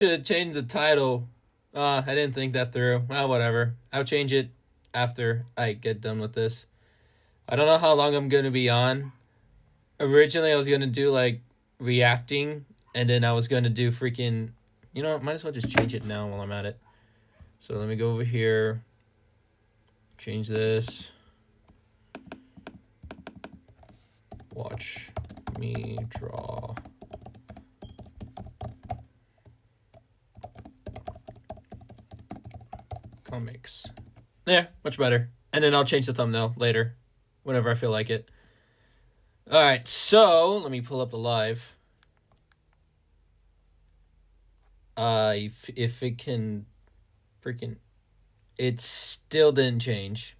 Should change the title. I didn't think that through. Well, whatever. I'll change it after I get done with this. I don't know how long I'm gonna be on. Originally, I was gonna do like reacting, and then I was gonna do freaking. You know, might as well just change it now while I'm at it. So let me go over here. Change this. Watch me draw. Comics. Yeah, much better. And then I'll change the thumbnail later, whenever I feel like it. All right, so let me pull up the live. If it can, freaking, it still didn't change.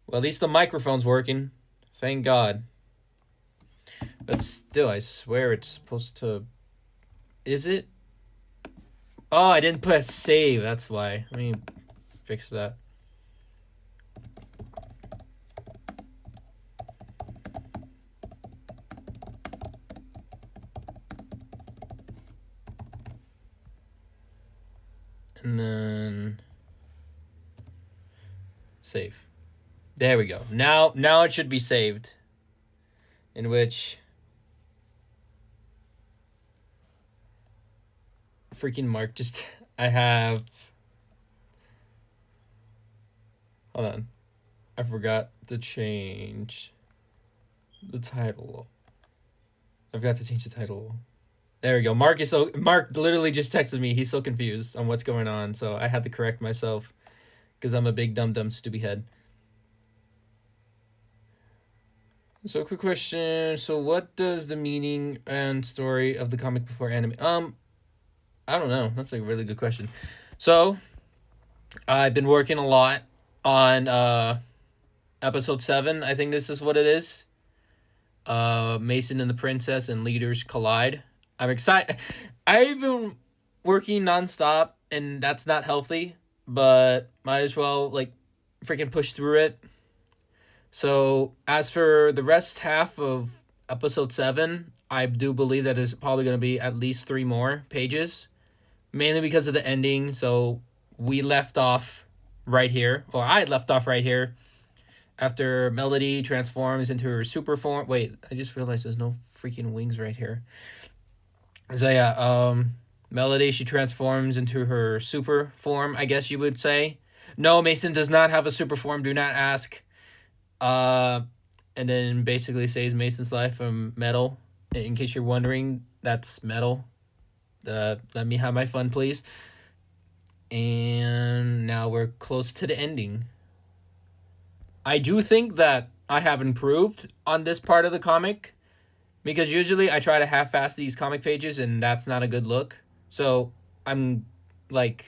Well, at least the microphone's working. Thank God. But still, I swear it's supposed to. Is it? Oh, I didn't press save. That's why. Let me fix that. And then save. There we go. Now it should be saved. In which freaking Mark just I have. Hold on. I forgot to change the title. I forgot to change the title. There we go. Mark literally just texted me. He's so confused on what's going on, so I had to correct myself because I'm a big dumb stupid head. So quick question. So what does the meaning and story of the comic before anime? I don't know. That's a really good question. So I've been working a lot on episode 7. I think this is what it is. Mason and the Princess and Leaders Collide. I'm excited. I've been working nonstop, and that's not healthy, but might as well like freaking push through it. So as for the rest half of episode 7, I do believe that there's probably going to be at least 3 more pages, mainly because of the ending. So we left off right here, or I left off right here, after Melody transforms into her super form. Wait, I just realized there's no freaking wings right here. So yeah, Melody, she transforms into her super form, I guess you would say. No, Mason does not have a super form. Do not ask. And then basically saves Mason's life from Metal. In case you're wondering, that's Metal. Let me have my fun, please. And now we're close to the ending. I do think that I have improved on this part of the comic, because usually I try to half-ass these comic pages, and that's not a good look. So I'm like,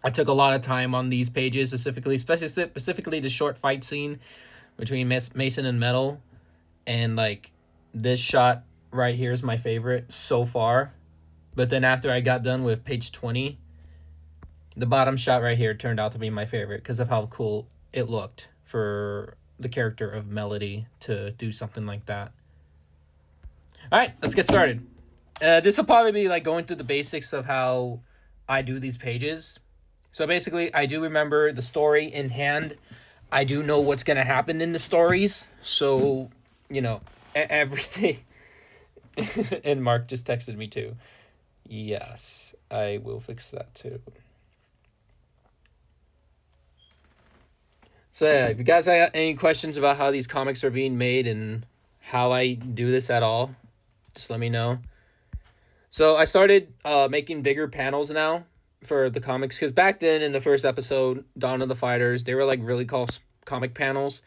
I took a lot of time on these pages, specifically the short fight scene between Mason and Metal, and like this shot right here is my favorite so far. But then after I got done with page 20, the bottom shot right here turned out to be my favorite because of how cool it looked for the character of Melody to do something like that. All right, let's get started. This will probably be like going through the basics of how I do these pages. So basically, I do remember the story in hand. I do know what's going to happen in the stories. So, everything. And Mark just texted me too. Yes, I will fix that too. So yeah, if you guys have any questions about how these comics are being made and how I do this at all, just let me know. So I started making bigger panels now for the comics, because back then in the first episode, Dawn of the Fighters, they were like really cool comic panels,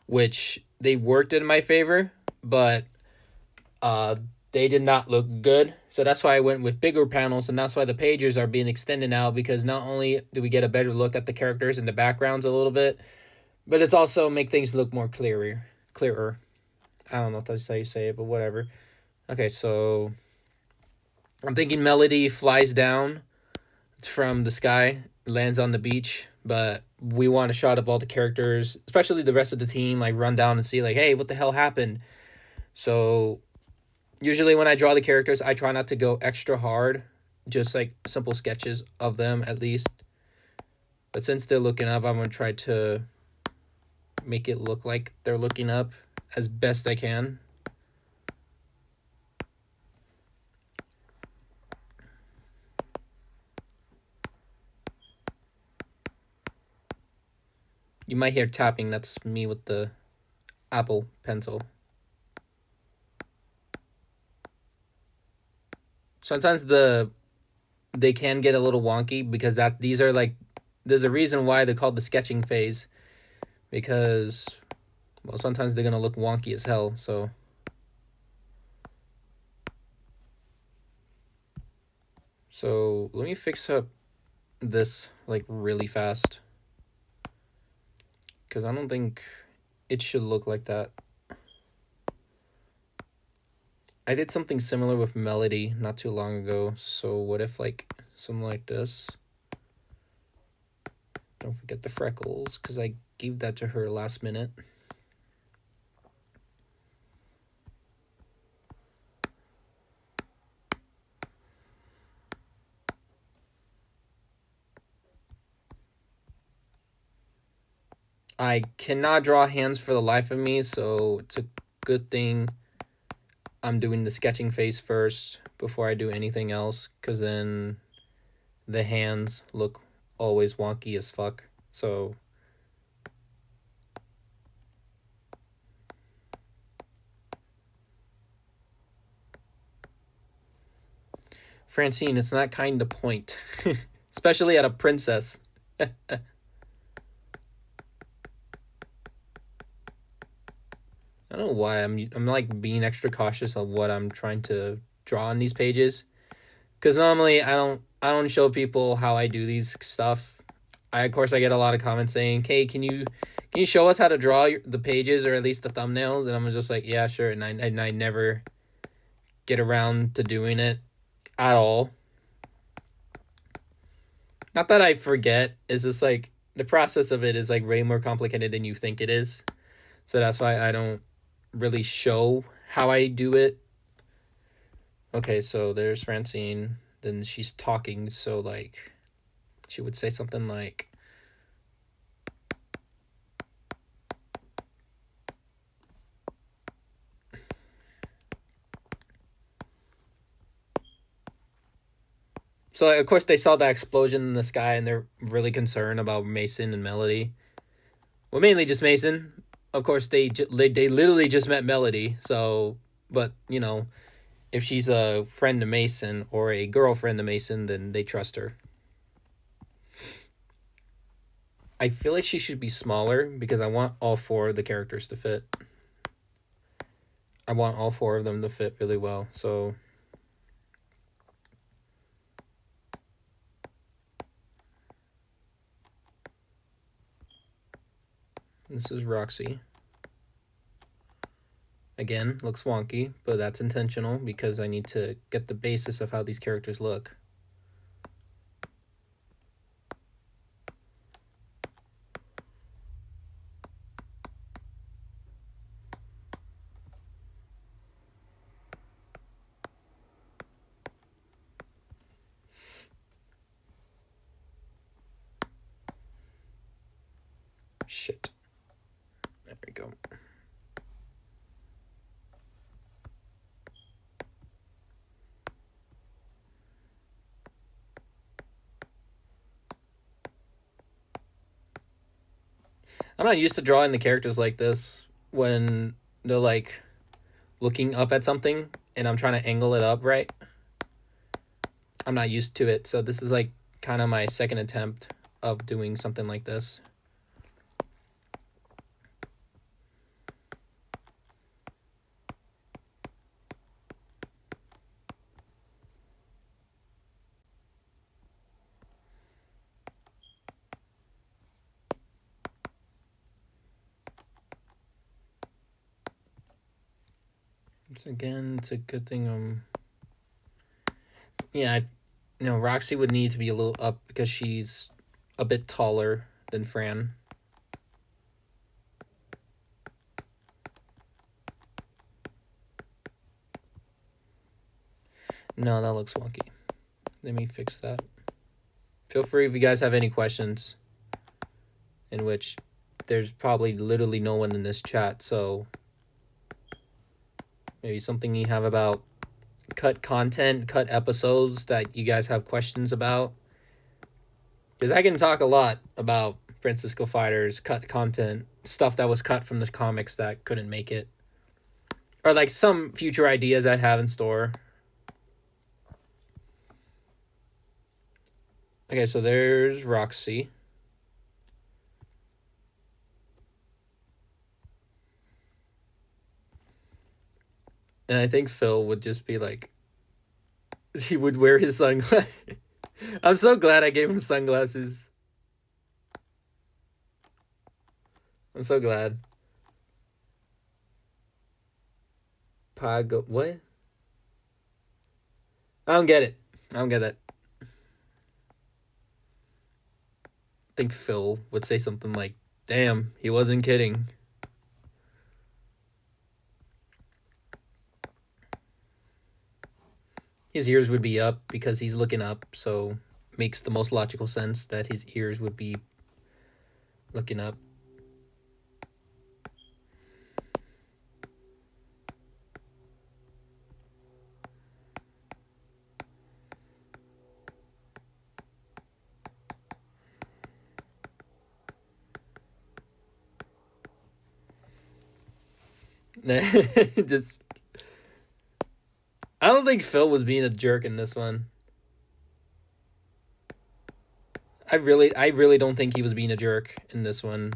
which they worked in my favor, but they did not look good. So that's why I went with bigger panels, and that's why the pages are being extended now, because not only do we get a better look at the characters and the backgrounds a little bit, but it's also make things look more clearer. I don't know if that's how you say it, but whatever. Okay, so I'm thinking Melody flies down from the sky, lands on the beach, but we want a shot of all the characters, especially the rest of the team, like run down and see like, hey, what the hell happened? So Usually when I draw the characters, I try not to go extra hard, just like simple sketches of them at least. But since they're looking up, I'm going to try to make it look like they're looking up as best I can. You might hear tapping. That's me with the Apple Pencil. Sometimes they can get a little wonky because these are like, there's a reason why they're called the sketching phase, because well, sometimes they're gonna look wonky as hell. So let me fix up this like really fast, because I don't think it should look like that. I did something similar with Melody not too long ago. So what if like something like this? Don't forget the freckles, because I gave that to her last minute. I cannot draw hands for the life of me, so it's a good thing I'm doing the sketching phase first before I do anything else, because then the hands look always wonky as fuck. So Francine, it's not kind to point, especially at a princess. I don't know why I'm like being extra cautious of what I'm trying to draw on these pages, because normally I don't show people how I do these stuff. I of course I get a lot of comments saying, "Hey, can you show us how to draw the pages or at least the thumbnails?" And I'm just like, "Yeah, sure." And I never get around to doing it at all. Not that I forget. It's just like the process of it is like way more complicated than you think it is. So that's why I don't really show how I do it. Okay, so there's Francine. Then she's talking, so like she would say something like, so like, of course they saw that explosion in the sky and they're really concerned about Mason and Melody. Well, mainly just Mason. Of course they literally just met Melody. So, but you know, if she's a friend to Mason or a girlfriend to Mason, then they trust her. I feel like she should be smaller because I want all four of the characters to fit. I want all four of them to fit really well. So this is Roxy. Again, looks wonky, but that's intentional because I need to get the basis of how these characters look. Shit. There we go. I'm not used to drawing the characters like this when they're like looking up at something and I'm trying to angle it up right. I'm not used to it, so this is like kind of my second attempt of doing something like this. Again, it's a good thing. Yeah, Roxy would need to be a little up because she's a bit taller than Fran. No, that looks wonky. Let me fix that. Feel free if you guys have any questions, in which there's probably literally no one in this chat, so maybe something you have about cut content, cut episodes that you guys have questions about. Because I can talk a lot about Francisco Fighters, cut content, stuff that was cut from the comics that couldn't make it. Or like some future ideas I have in store. Okay, so there's Roxy. And I think Phil would just be like, he would wear his sunglasses. I'm so glad I gave him sunglasses. I'm so glad. Pago, what? I don't get it. I don't get that. I think Phil would say something like, damn, he wasn't kidding. His ears would be up because he's looking up, so makes the most logical sense that his ears would be looking up. Just, I don't think Phil was being a jerk in this one. I really don't think he was being a jerk in this one,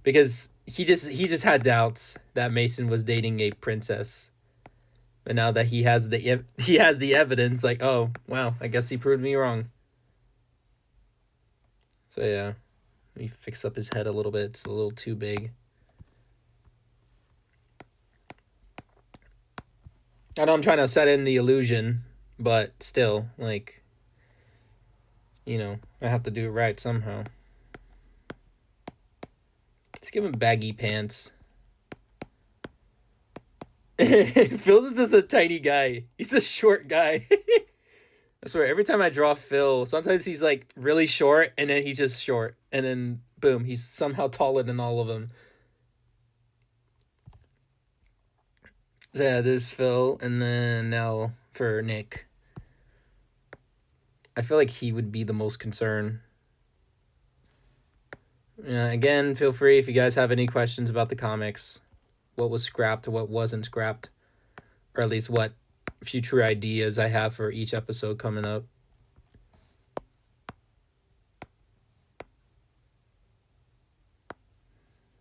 because he just had doubts that Mason was dating a princess, but now that he has the evidence, like, oh wow, I guess he proved me wrong. So yeah, let me fix up his head a little bit. It's a little too big. I know I'm trying to set in the illusion, but still, like, you know, I have to do it right somehow. Let's give him baggy pants. Phil is just a tiny guy. He's a short guy. I swear, every time I draw Phil, sometimes he's like really short, and then he's just short, and then boom, he's somehow taller than all of them. So yeah, there's Phil, and then now for Nick. I feel like he would be the most concerned. Yeah, again, feel free if you guys have any questions about the comics, what was scrapped, what wasn't scrapped, or at least what future ideas I have for each episode coming up.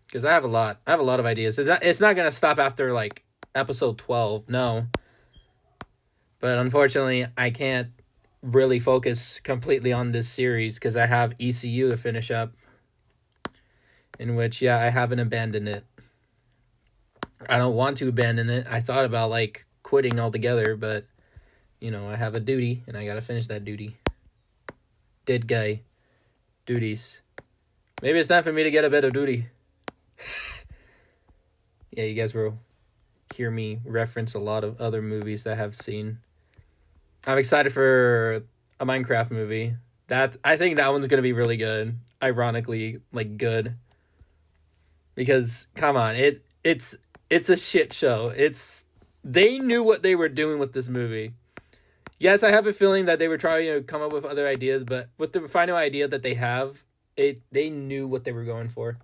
Because I have a lot of ideas. It's not gonna stop after like episode 12, no. But unfortunately, I can't really focus completely on this series because I have ECU to finish up, in which, yeah, I haven't abandoned it. I don't want to abandon it. I thought about like quitting altogether, but you know, I have a duty and I gotta finish that duty. Dead guy duties. Maybe it's time for me to get a better duty. Yeah, you guys will hear me reference a lot of other movies that I have seen. I'm excited for a Minecraft movie. I think that one's gonna be really good. Ironically, like, good. Because come on, it's a shit show. They knew what they were doing with this movie. Yes, I have a feeling that they were trying to come up with other ideas, but with the final idea that they have, they knew what they were going for.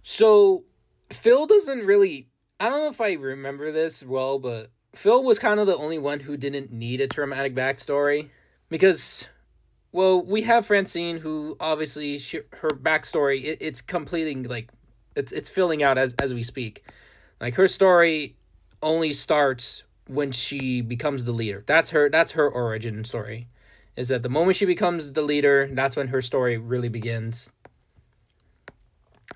So, Phil doesn't really. I don't know if I remember this well, but Phil was kind of the only one who didn't need a traumatic backstory. Because, well, we have Francine, who obviously her backstory, it's completing, like, it's filling out as we speak. Like, her story only starts when she becomes the leader. That's her origin story. Is that the moment she becomes the leader, that's when her story really begins.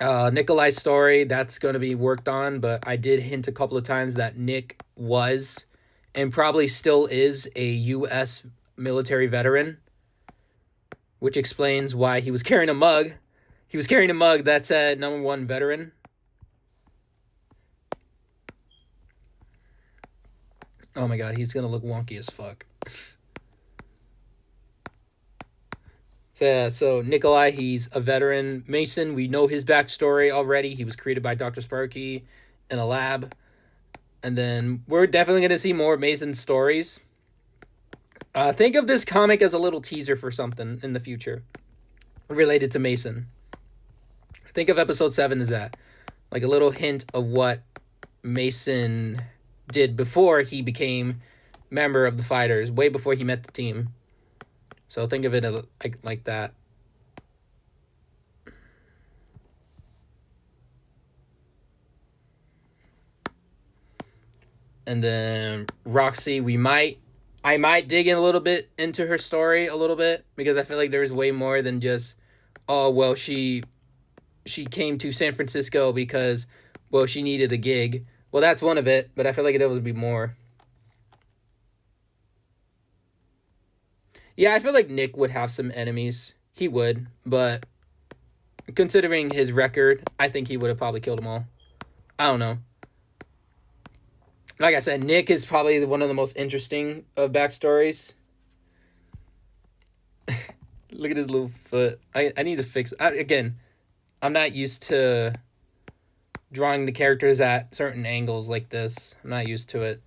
Nikolai's story, that's going to be worked on, but I did hint a couple of times that Nick was and probably still is a U.S. military veteran, which explains why he was carrying a mug, He was carrying a mug that said #1 veteran. Oh my god, he's gonna look wonky as fuck. So, yeah, so Nikolai, he's a veteran. Mason, we know his backstory already. He was created by Dr. Sparky in a lab. And then we're definitely going to see more Mason's stories. Think of this comic as a little teaser for something in the future related to Mason. Think of episode 7 as that. Like a little hint of what Mason did before he became member of the Fighters, way before he met the team. So think of it like that. And then Roxy, I might dig in a little bit into her story a little bit, because I feel like there's way more than just, oh well, she came to San Francisco because, well, she needed a gig. Well, that's one of it, but I feel like there would be more. Yeah, I feel like Nick would have some enemies. He would, but considering his record, I think he would have probably killed them all. I don't know. Like I said, Nick is probably one of the most interesting of backstories. Look at his little foot. I need to fix... again, I'm not used to drawing the characters at certain angles like this. I'm not used to it.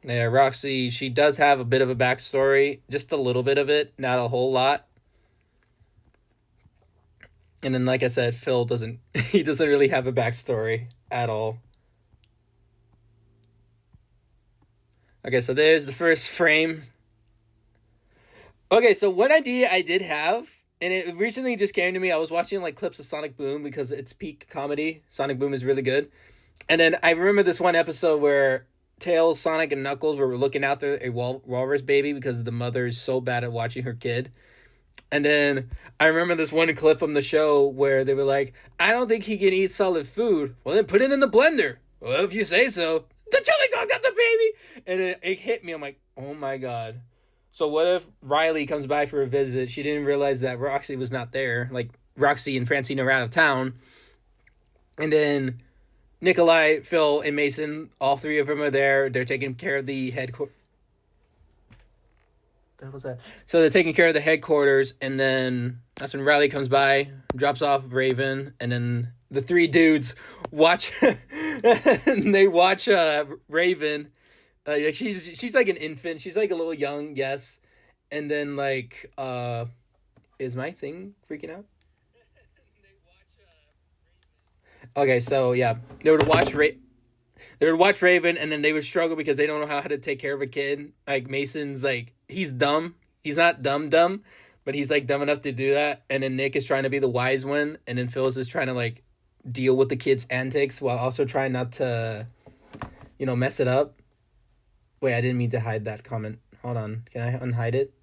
Yeah, Roxy, she does have a bit of a backstory. Just a little bit of it, not a whole lot. And then, like I said, Phil doesn't... he doesn't really have a backstory at all. Okay, so there's the first frame. Okay, so one idea I did have, and it recently just came to me. I was watching like clips of Sonic Boom because it's peak comedy. Sonic Boom is really good. And then I remember this one episode where Tails, Sonic, and Knuckles were looking after a walrus baby because the mother is so bad at watching her kid. And then I remember this one clip from the show where they were like, I don't think he can eat solid food. Well, then put it in the blender. Well, if you say so. The chili dog got the baby! And it hit me. I'm like, oh my god. So what if Riley comes by for a visit? She didn't realize that Roxy was not there. Like, Roxy and Francine are out of town. And then Nikolai, Phil, and Mason, all three of them are there. They're taking care of the headquarters. What was that? So they're taking care of the headquarters, and then that's when Riley comes by, drops off Raven, and then the three dudes watch. And they watch Raven. Like she's like an infant. She's like a little young, yes. And then like, is my thing freaking out? Okay, so yeah, they would watch Raven, and then they would struggle because they don't know how to take care of a kid. Like Mason's like, he's dumb. He's not dumb, but he's like dumb enough to do that. And then Nick is trying to be the wise one, and then Phyllis is trying to like deal with the kid's antics while also trying not to, mess it up. Wait, I didn't mean to hide that comment. Hold on. Can I unhide it?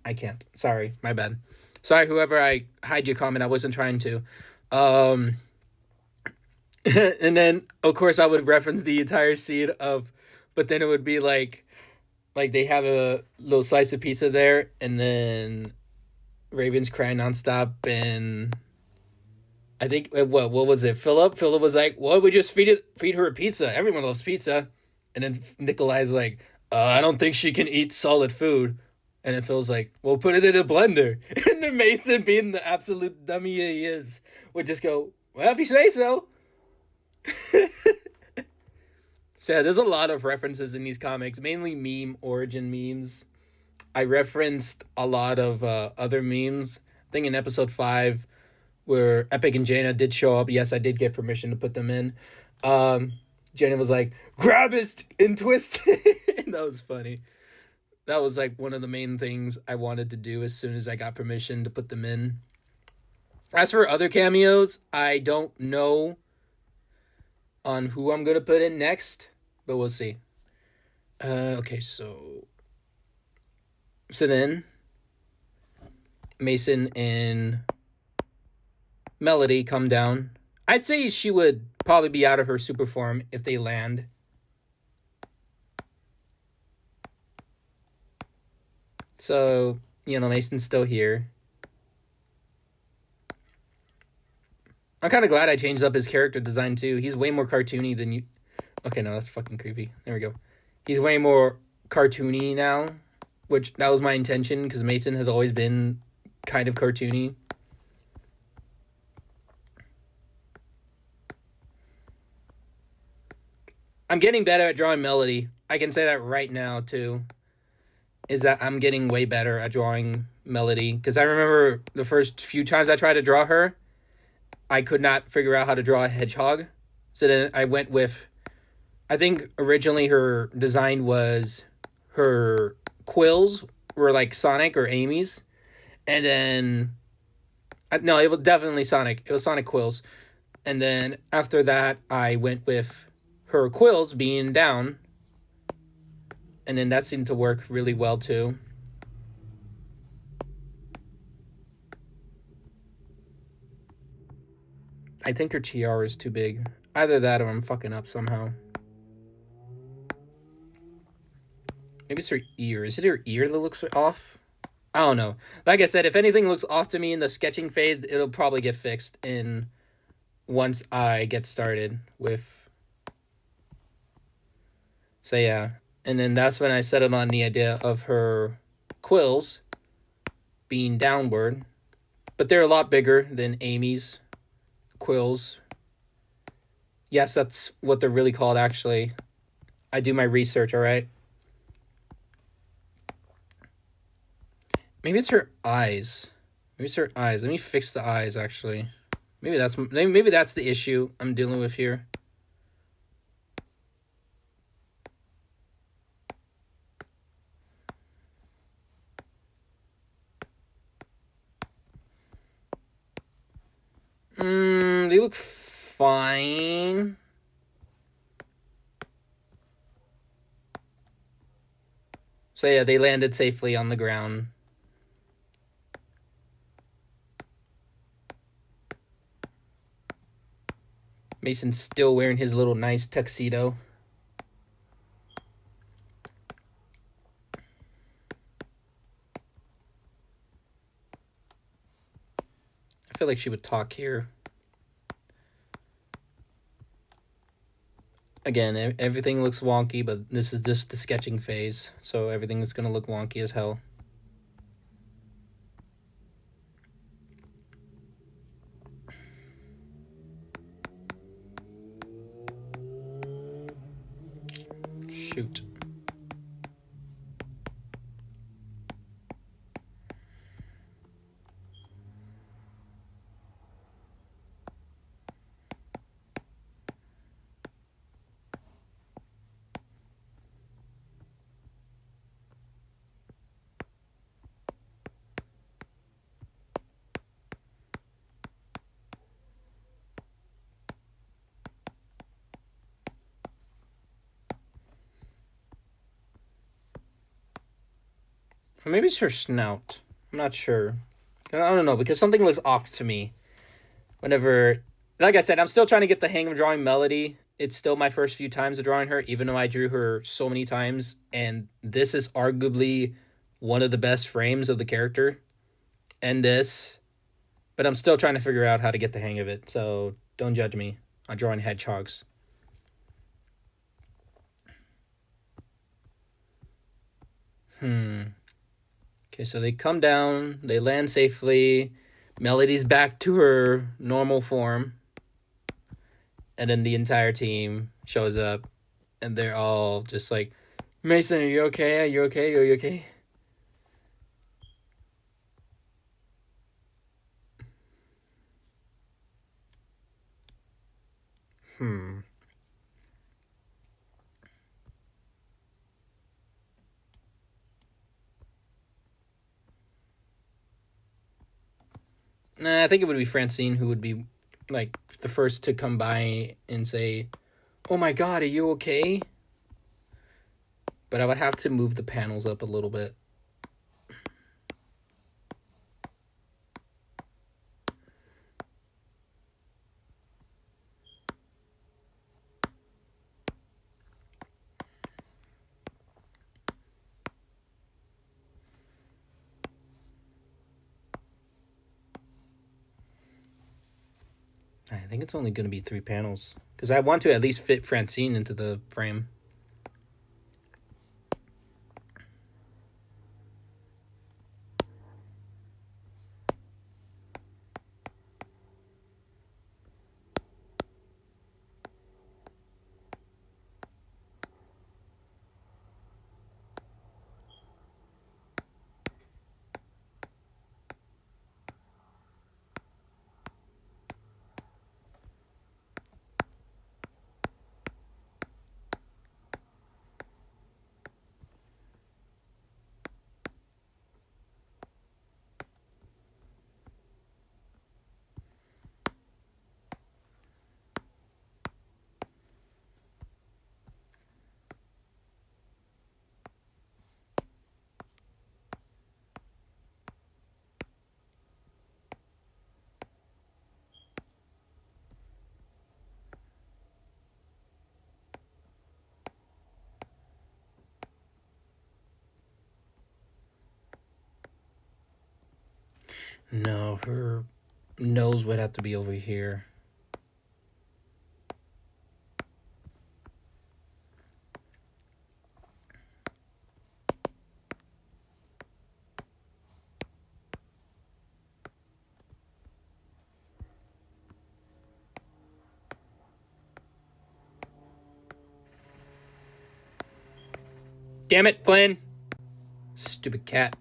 I can't. Sorry, my bad. Sorry, whoever I hide your comment. I wasn't trying to. And then, of course, I would reference the entire scene but then it would be like they have a little slice of pizza there, and then Raven's crying nonstop, and I think, what was it? Philip was like, well, we just feed her a pizza. Everyone loves pizza. And then Nikolai's like, I don't think she can eat solid food. And then Phil's like, well, put it in a blender. And then Mason, being the absolute dummy he is, would just go, well, if you say so. So yeah, there's a lot of references in these comics, mainly meme origin memes. I referenced a lot of other memes. I think in episode 5, where Epic and Jaina did show up. Yes, I did get permission to put them in. Jaina was like, grab it and twist it. And that was funny. That was like one of the main things I wanted to do as soon as I got permission to put them in. As for other cameos, I don't know on who I'm going to put in next, but we'll see. Okay, so then Mason and Melody come down. I'd say she would probably be out of her super form if they land. So, Mason's still here. I'm kind of glad I changed up his character design too. He's way more cartoony than you. Okay, no, that's fucking creepy. There we go. He's way more cartoony now, which that was my intention because Mason has always been kind of cartoony. I'm getting better at drawing Melody. I can say that right now too. Is that I'm getting way better at drawing Melody because I remember the first few times I tried to draw her, I could not figure out how to draw a hedgehog. So then I went with, I think originally her design was her quills were like Sonic or Amy's, and then no, it was definitely Sonic. It was Sonic quills, and then after that I went with her quills being down, and then that seemed to work really well too. I think her tiara is too big. Either that or I'm fucking up somehow. Maybe it's her ear. Is it her ear that looks off? I don't know. Like I said, if anything looks off to me in the sketching phase, it'll probably get fixed in once I get started with. So yeah, and then that's when I settled on the idea of her quills being downward, but they're a lot bigger than Amy's quills. Yes, that's what they're really called, actually. I do my research, all right? Maybe it's her eyes. Maybe it's her eyes. Let me fix the eyes, actually. Maybe that's the issue I'm dealing with here. They look fine. So yeah, they landed safely on the ground. Mason's still wearing his little nice tuxedo. I feel like she would talk here. Again, everything looks wonky, but this is just the sketching phase, so everything is going to look wonky as hell. Shoot. Or maybe it's her snout. I'm not sure. I don't know, because something looks off to me. Whenever, like I said, I'm still trying to get the hang of drawing Melody. It's still my first few times of drawing her, even though I drew her so many times. And this is arguably one of the best frames of the character. And this. But I'm still trying to figure out how to get the hang of it. So don't judge me on drawing hedgehogs. Okay, so they come down, they land safely. Melody's back to her normal form. And then the entire team shows up. And they're all just like, Mason, are you okay? Are you okay? Are you okay? Nah, I think it would be Francine who would be like the first to come by and say, "Oh my god, are you okay?" But I would have to move the panels up a little bit. I think it's only going to be 3 panels because I want to at least fit Francine into the frame. No, her nose would have to be over here. Damn it, Flynn! Stupid cat.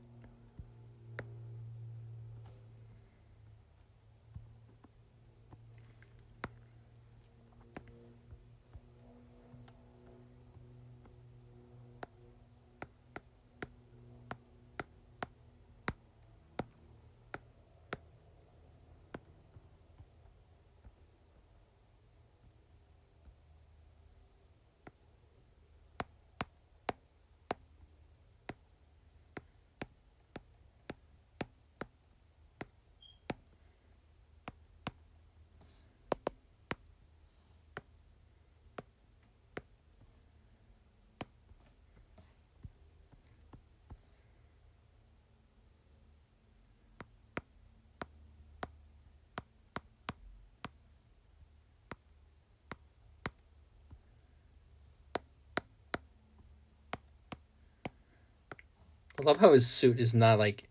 I love how his suit is not like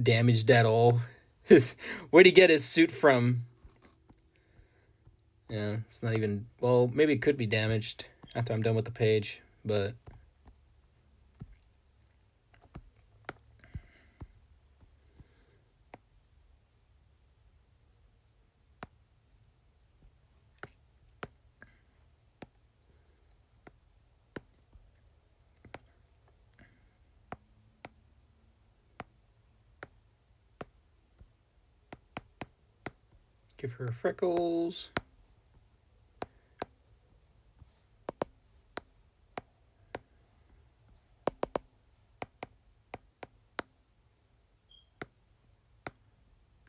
damaged at all. Where'd he get his suit from? Yeah, it's not even. Well, maybe it could be damaged after I'm done with the page, but. Give her freckles.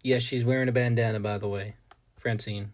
Yes, she's wearing a bandana, by the way. Francine.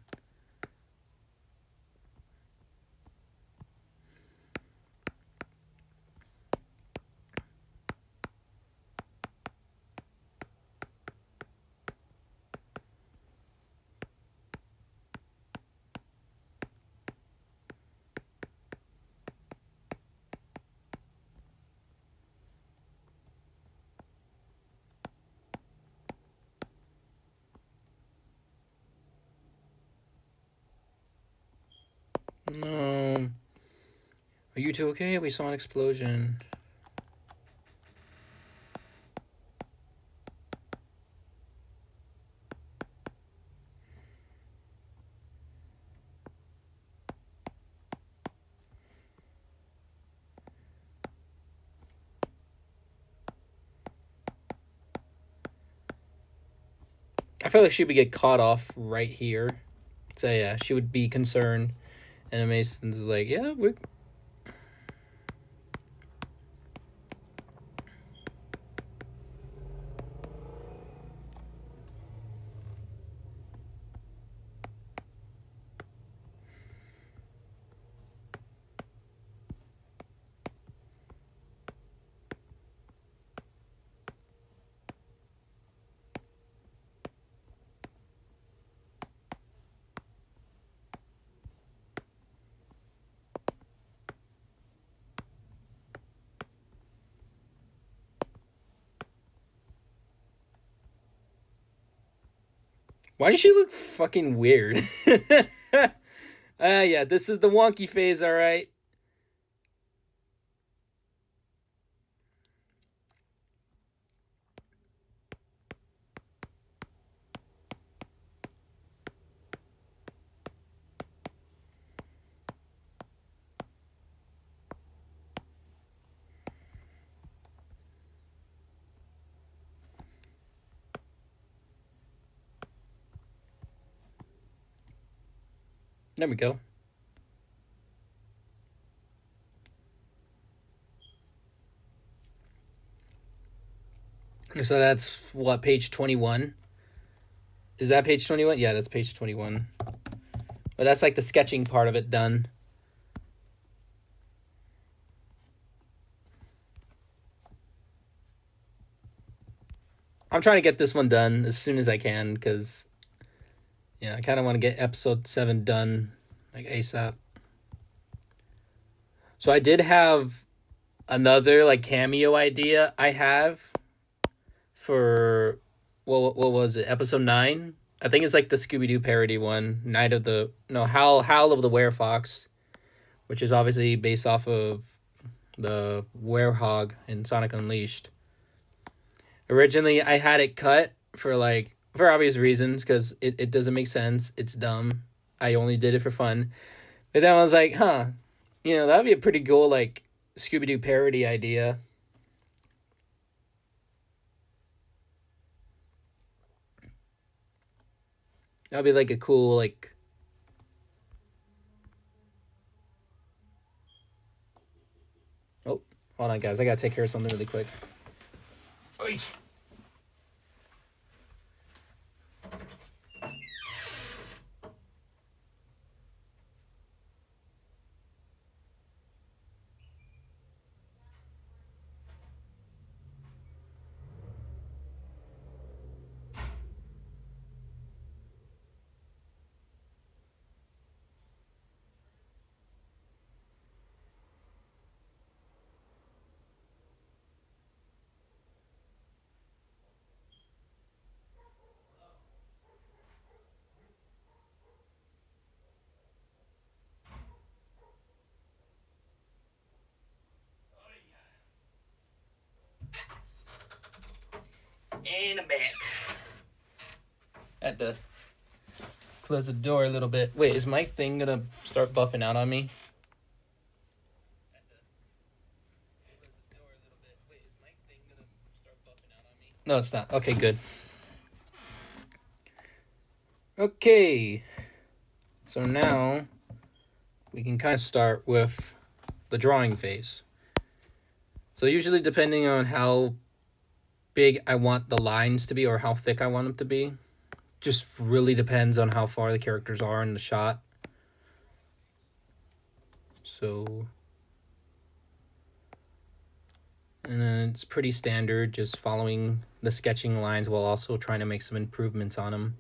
No. Are you two okay? We saw an explosion. I feel like she would get caught off right here. So yeah, she would be concerned. And Mason's like, yeah, we're. Why does she look fucking weird? Yeah, this is the wonky phase, all right. There we go. So that's what, page 21? Is that page 21? Yeah, that's page 21. But that's like the sketching part of it done. I'm trying to get this one done as soon as I can because, yeah, I kind of want to get episode 7 done like ASAP. So I did have another like cameo idea I have for what was it? Episode 9? I think it's like the Scooby Doo parody one, Night of the no Howl of the Werefox, which is obviously based off of the Werehog in Sonic Unleashed. Originally, I had it cut for like for obvious reasons because it doesn't make sense. It's dumb. I only did it for fun. But then I was like, huh, that'd be a pretty cool like Scooby Doo parody idea. That'd be like a cool like. Oh, hold on, guys. I gotta take care of something really quick. Oy. And I'm back. Had to close the door a little bit. Wait, is my thing gonna start buffing out on me? No, it's not. Okay, good. Okay. So now we can kind of start with the drawing phase. So usually depending on how big I want the lines to be or how thick I want them to be, just really depends on how far the characters are in the shot. So, and then it's pretty standard, just following the sketching lines while also trying to make some improvements on them.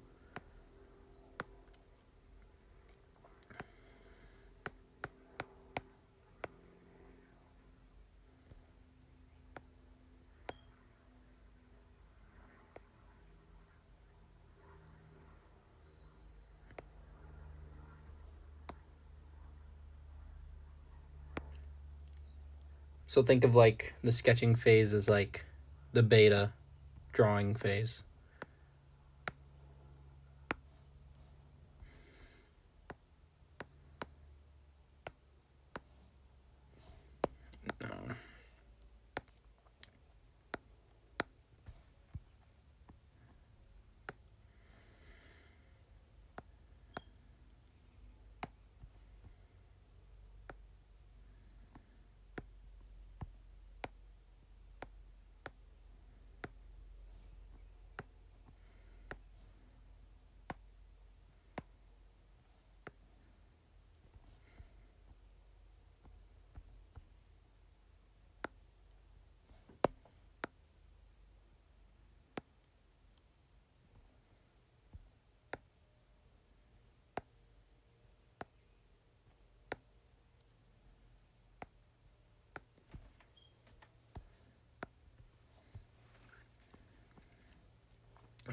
So think of like the sketching phase as like the beta drawing phase.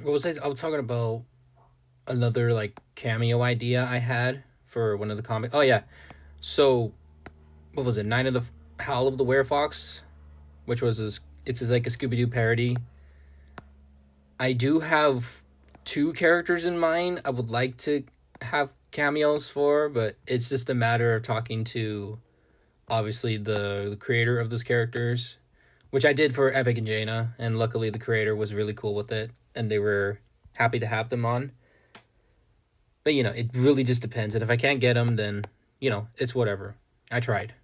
What was I was talking about another like cameo idea I had for one of the comics. Oh yeah, so what was it? Nine of the Howl of the Werefox, which was like a Scooby Doo parody. I do have two characters in mind I would like to have cameos for, but it's just a matter of talking to obviously the creator of those characters, which I did for Epic and Jaina, and luckily the creator was really cool with it and they were happy to have them on. But it really just depends, and if I can't get them, then it's whatever. I tried.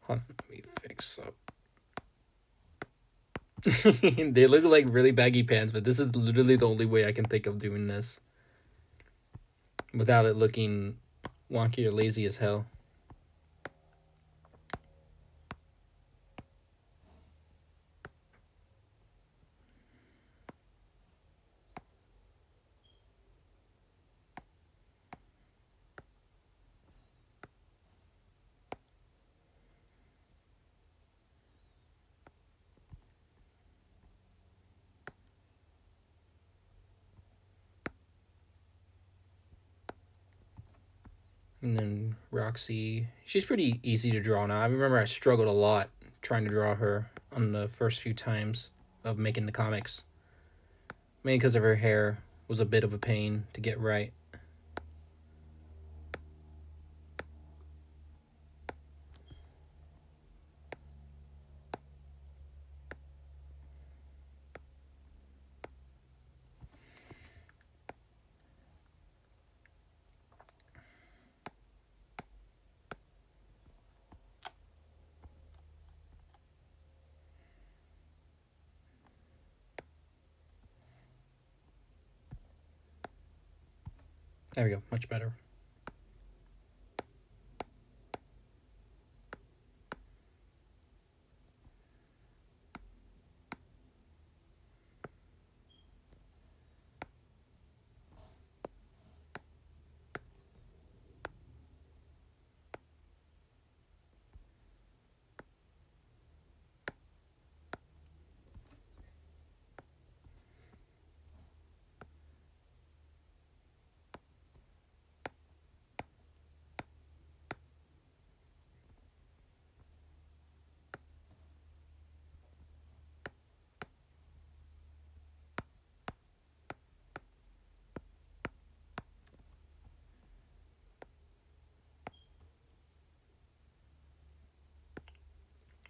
Hold on, let me fix up. They look like really baggy pants, but this is literally the only way I can think of doing this without it looking wonky or lazy as hell. And then Roxy, she's pretty easy to draw now. I remember I struggled a lot trying to draw her on the first few times of making the comics. Mainly because of her hair was a bit of a pain to get right. There we go, much better.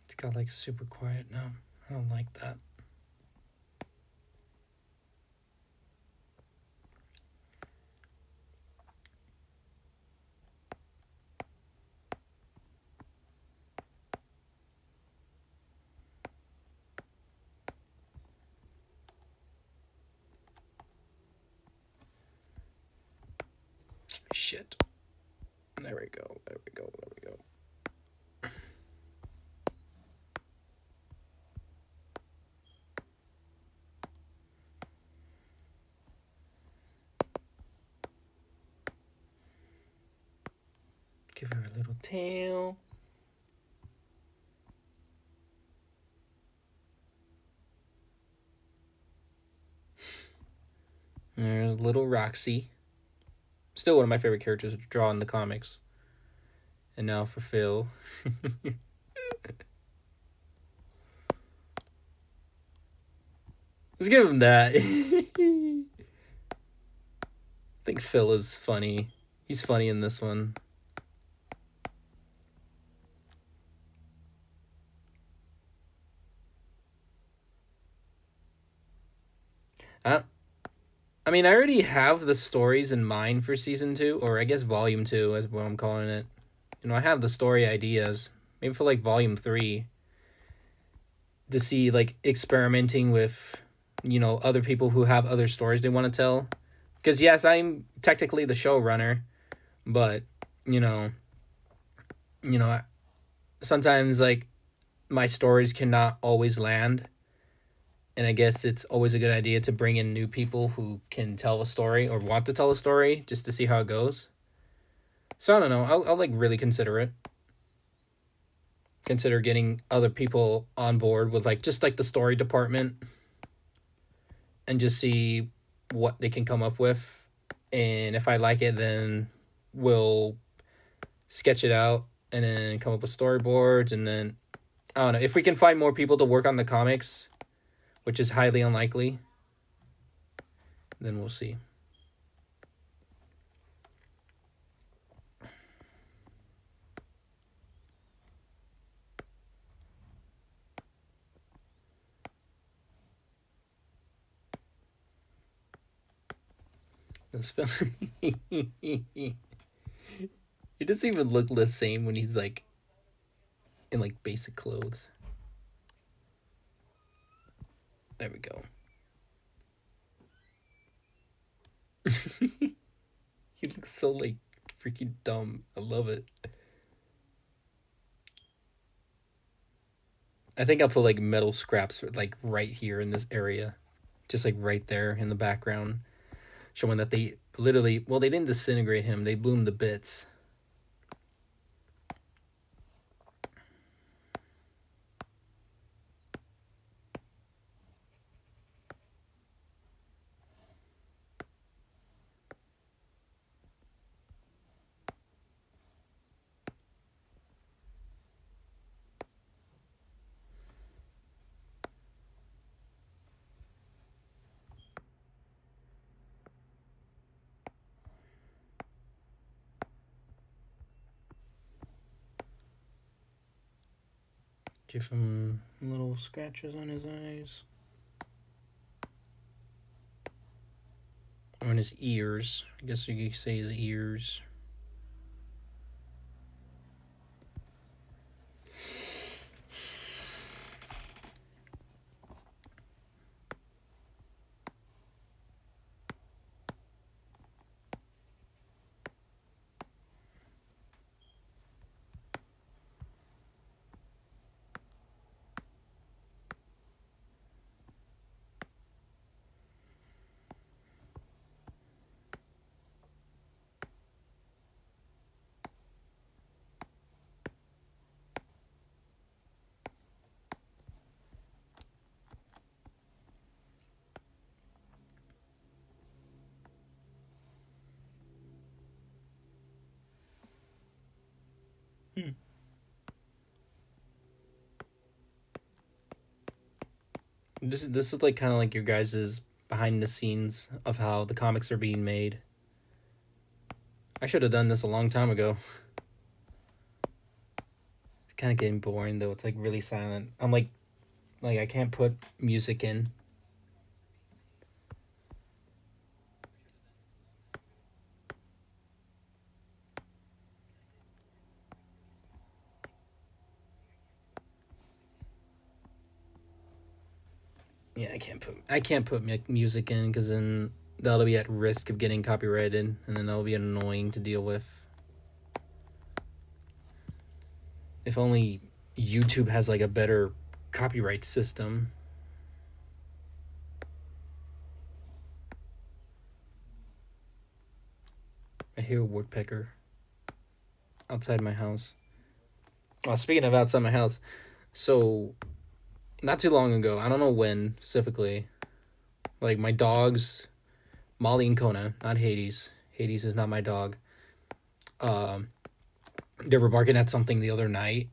It's got like super quiet now. I don't like that. Shit. There we go. There we go. There we go. Give her a little tail. There's little Roxy. Still one of my favorite characters to draw in the comics. And now for Phil. Let's give him that. I think Phil is funny. He's funny in this one. I mean, I already have the stories in mind for season 2, or I guess volume 2 is what I'm calling it. I have the story ideas. Maybe for like volume 3 to see like experimenting with, other people who have other stories they want to tell. Because yes, I'm technically the showrunner, but sometimes like my stories cannot always land. And I guess it's always a good idea to bring in new people who can tell a story or want to tell a story just to see how it goes. So I don't know. I'll like really consider it. consider getting other people on board with like just like the story department and just see what they can come up with. And if I like it, then we'll sketch it out and then come up with storyboards. And then I don't know if we can find more people to work on the comics, which is highly unlikely. Then we'll see. This film, he doesn't even look the same when he's like in like basic clothes. There we go. He looks so like freaking dumb. I love it. I think I'll put like metal scraps like right here in this area, just like right there in the background, showing that they literally, well, they didn't disintegrate him, they blew him to bits. Give him little scratches on his eyes. On his ears. I guess you could say his ears. This is like kind of like your guys's behind the scenes of how the comics are being made. I should have done this a long time ago. It's kind of getting boring though. It's like really silent. I'm like I can't put music in. Yeah, I can't put music in because then that'll be at risk of getting copyrighted, and then that'll be annoying to deal with. If only YouTube has like a better copyright system. I hear a woodpecker outside my house. Well, speaking of outside my house, so not too long ago, I don't know when specifically, like my dogs, Molly and Kona, not Hades. Hades is not my dog. Um, they were barking at something the other night.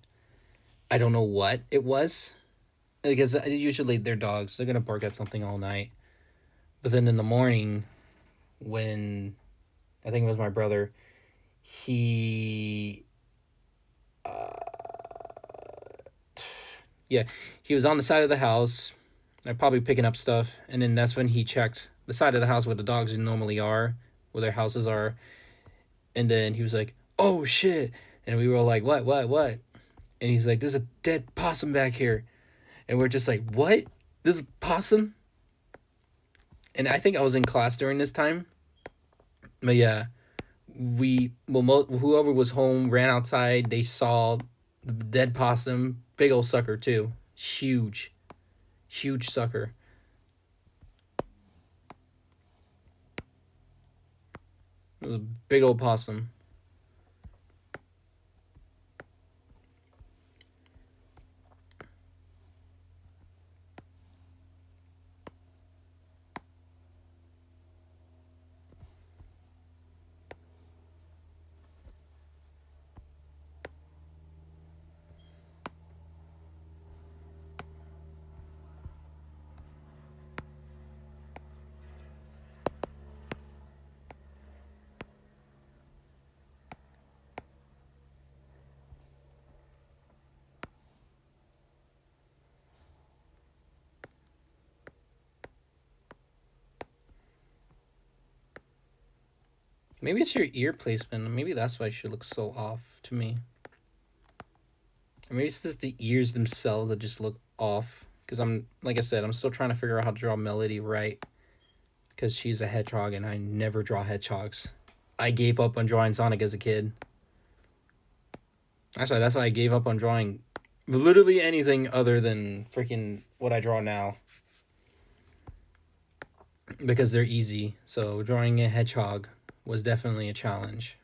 I don't know what it was because usually they're dogs. They're gonna bark at something all night. But then in the morning, when I think it was my brother, he, yeah, he was on the side of the house, probably picking up stuff, and then that's when he checked the side of the house where the dogs normally are, where their houses are, and then he was like, "Oh shit!" And we were all like, what?" And he's like, "There's a dead possum back here," and we're just like, "What? This is a possum?" And I think I was in class during this time, but yeah, whoever was home ran outside. They saw the dead possum, big old sucker too, huge sucker. It was a big old possum. Maybe it's your ear placement. Maybe that's why she looks so off to me. Or maybe it's just the ears themselves that just look off. Because like I said, I'm still trying to figure out how to draw Melody right. Because she's a hedgehog and I never draw hedgehogs. I gave up on drawing Sonic as a kid. Actually, that's why I gave up on drawing literally anything other than freaking what I draw now. Because they're easy. So drawing a hedgehog was definitely a challenge.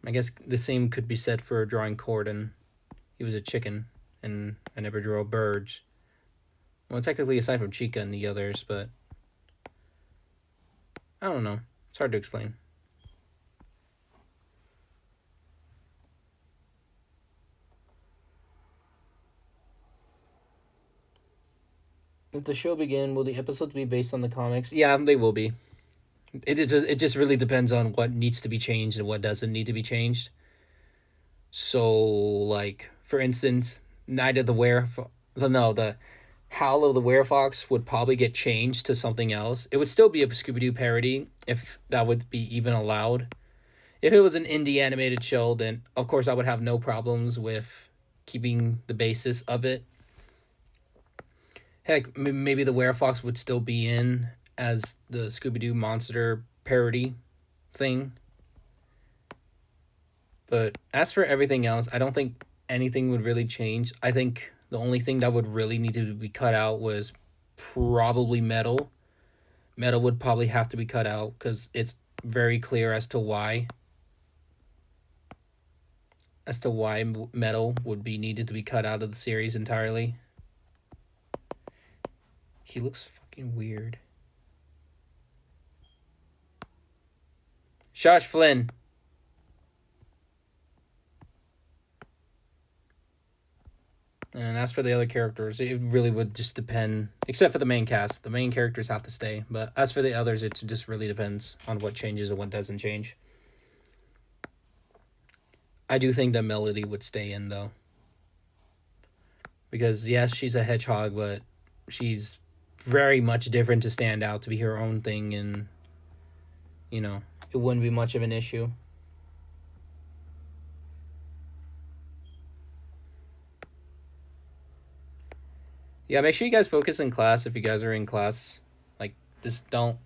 I guess the same could be said for drawing Corden. He was a chicken, and I never drew birds. Well, technically, aside from Chica and the others, but I don't know. It's hard to explain. If the show begin, will the episodes be based on the comics? Yeah, they will be. It just really depends on what needs to be changed and what doesn't need to be changed. So, like, for instance, Night of the the Howl of the Werefox would probably get changed to something else. It would still be a Scooby Doo parody if that would be even allowed. If it was an indie animated show, then of course I would have no problems with keeping the basis of it. Heck, maybe the Werefox would still be in as the Scooby Doo monster parody thing. But as for everything else, I don't think anything would really change. I think the only thing that would really need to be cut out was probably Metal. Metal would probably have to be cut out because it's very clear as to why. As to why Metal would be needed to be cut out of the series entirely. He looks fucking weird. Josh Flynn. And as for the other characters, it really would just depend, except for the main cast. The main characters have to stay. But as for the others, it just really depends on what changes and what doesn't change. I do think that Melody would stay in, though. Because, yes, she's a hedgehog, but she's very much different to stand out, to be her own thing, and, you know, it wouldn't be much of an issue. Yeah, make sure you guys focus in class if you guys are in class. Like, just don't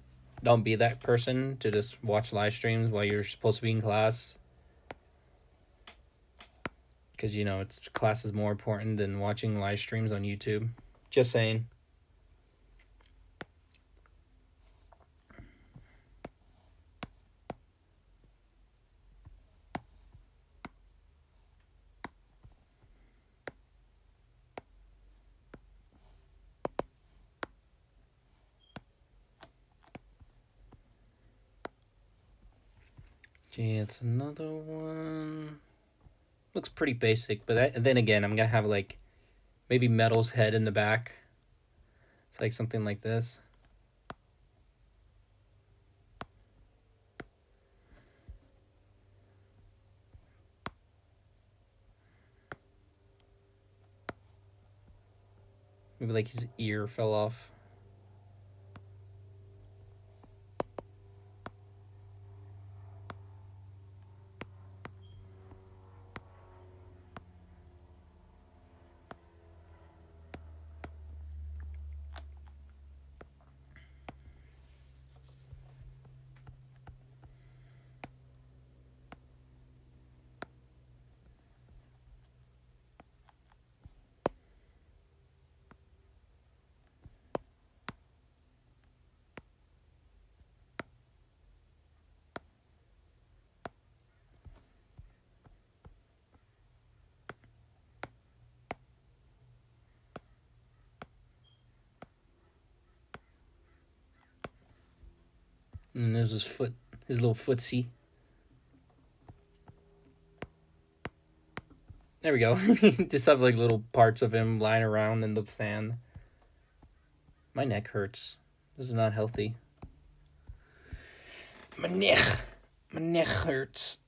be that person to just watch live streams while you're supposed to be in class. Because, you know, class is more important than watching live streams on YouTube. Just saying. Okay, it's another one. Looks pretty basic, but then again, I'm going to have, like, maybe Metal's head in the back. It's like something like this. Maybe, like, his ear fell off. And there's his foot, his little footsie. There we go. Just have like little parts of him lying around in the sand. My neck hurts. This is not healthy. My neck hurts.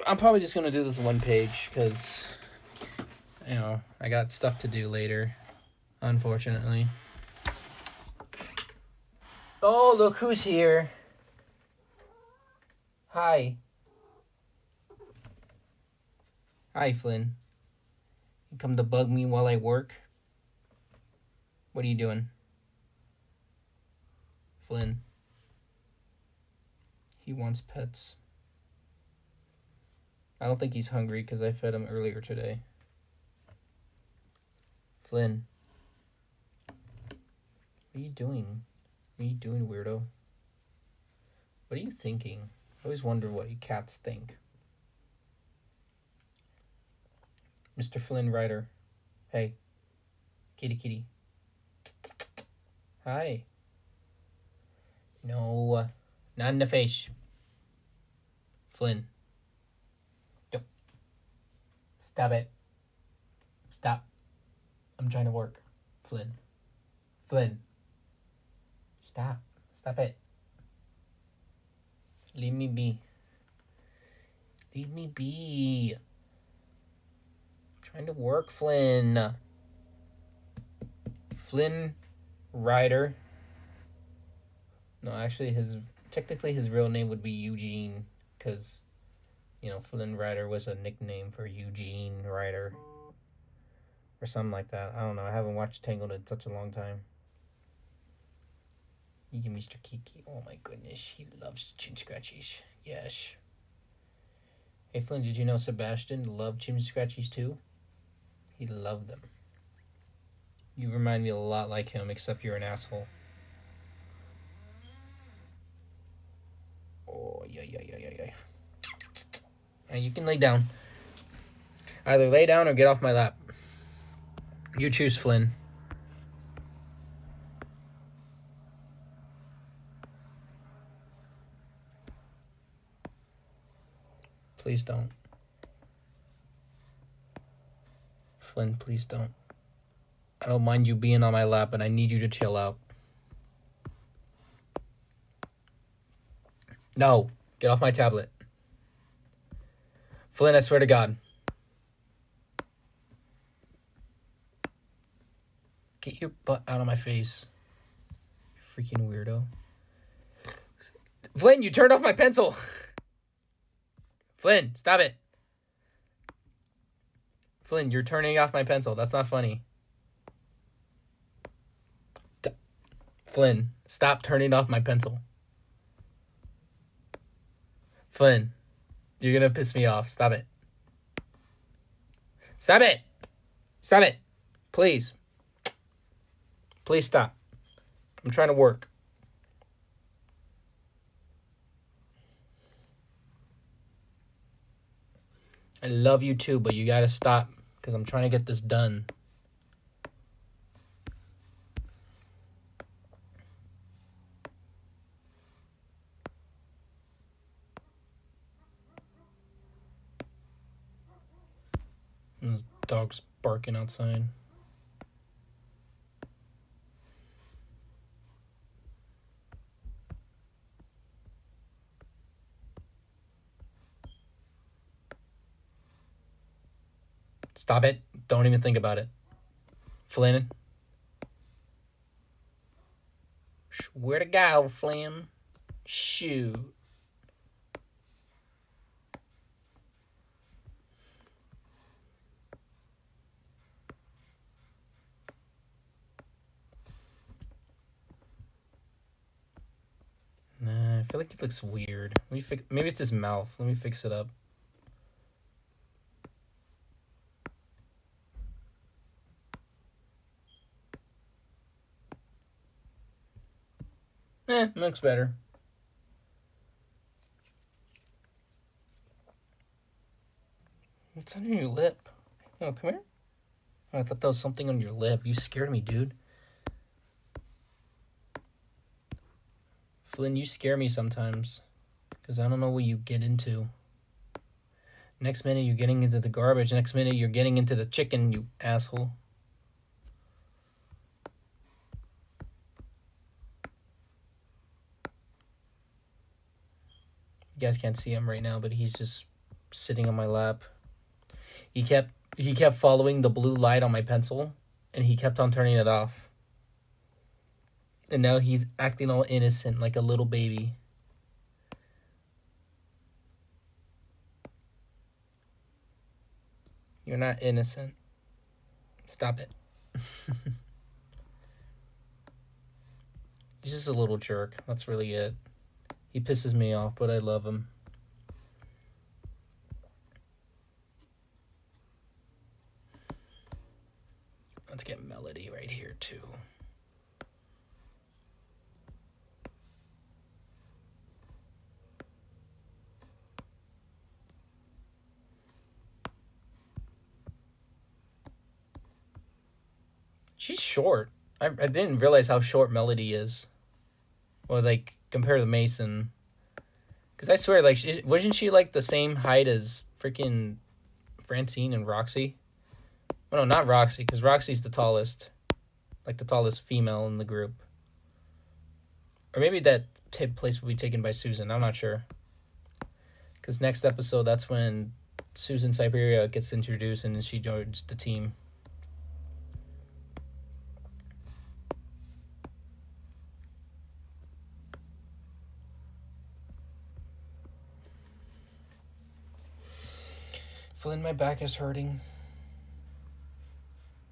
I'm probably just gonna do this one page because I got stuff to do later, unfortunately. Oh, look who's here. Hi. Hi, Flynn. You come to bug me while I work? What are you doing? Flynn. He wants pets. I don't think he's hungry because I fed him earlier today. Flynn. What are you doing? What are you doing, weirdo? What are you thinking? I always wonder what you cats think. Mr. Flynn Ryder. Hey. Kitty kitty. Hi. No. Not in the face. Flynn. Don't. Stop it. Stop. I'm trying to work. Flynn. Flynn. Stop. Stop it. Leave me be. Leave me be. I'm trying to work, Flynn. Flynn Ryder. No, actually, technically his real name would be Eugene, because, Flynn Ryder was a nickname for Eugene Ryder, or something like that. I don't know. I haven't watched Tangled in such a long time. You give Mr. Kiki. Oh my goodness, he loves chin scratchies. Yes. Hey Flynn, did you know Sebastian loved chin scratchies too? He loved them. You remind me a lot like him, except you're an asshole. Oh, yeah. And you can lay down. Either lay down or get off my lap. You choose, Flynn. Please don't. Flynn, please don't. I don't mind you being on my lap, but I need you to chill out. No. Get off my tablet. Flynn, I swear to God. Get your butt out of my face. You freaking weirdo. Flynn, you turned off my pencil. Flynn, stop it. Flynn, you're turning off my pencil. That's not funny. Flynn, stop turning off my pencil. Flynn, you're gonna piss me off. Stop it. Stop it. Stop it. Please. Please stop. I'm trying to work. I love you too, but you gotta stop because I'm trying to get this done. This dog's barking outside. Stop it. Don't even think about it. Flynn. Swear to God, Flynn. Shoot. Nah, I feel like it looks weird. Maybe it's his mouth. Let me fix it up. Looks better. What's under your lip? Oh, come here. Oh, I thought that was something on your lip. You scared me, dude. Flynn, you scare me sometimes. Because I don't know what you get into. Next minute, you're getting into the garbage. Next minute, you're getting into the chicken, you asshole. You guys can't see him right now, but he's just sitting on my lap. He kept he kept following the blue light on my pencil, and he kept on turning it off. And now he's acting all innocent like a little baby. You're not innocent. Stop it. He's just a little jerk. That's really it. He pisses me off, but I love him. Let's get Melody right here, too. She's short. I didn't realize how short Melody is. Or, like, compare to Mason. Because I swear, like, wasn't she, like, the same height as freaking Francine and Roxy? Well, no, not Roxy, because Roxy's the tallest. Like, the tallest female in the group. Or maybe that place will be taken by Susan. I'm not sure. Because next episode, that's when Susan Siberia gets introduced and she joins the team. Flynn, my back is hurting.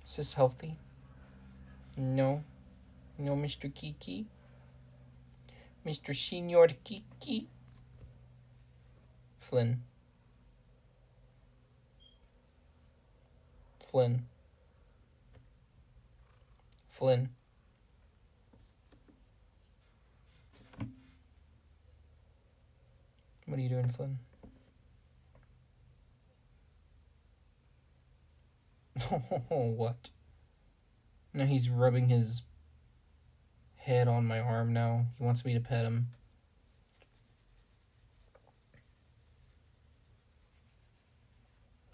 Is this healthy? No. No, Mr. Kiki. Mr. Senor Kiki. Flynn. Flynn. Flynn. What are you doing, Flynn? What? Now he's rubbing his head on my arm now. He wants me to pet him.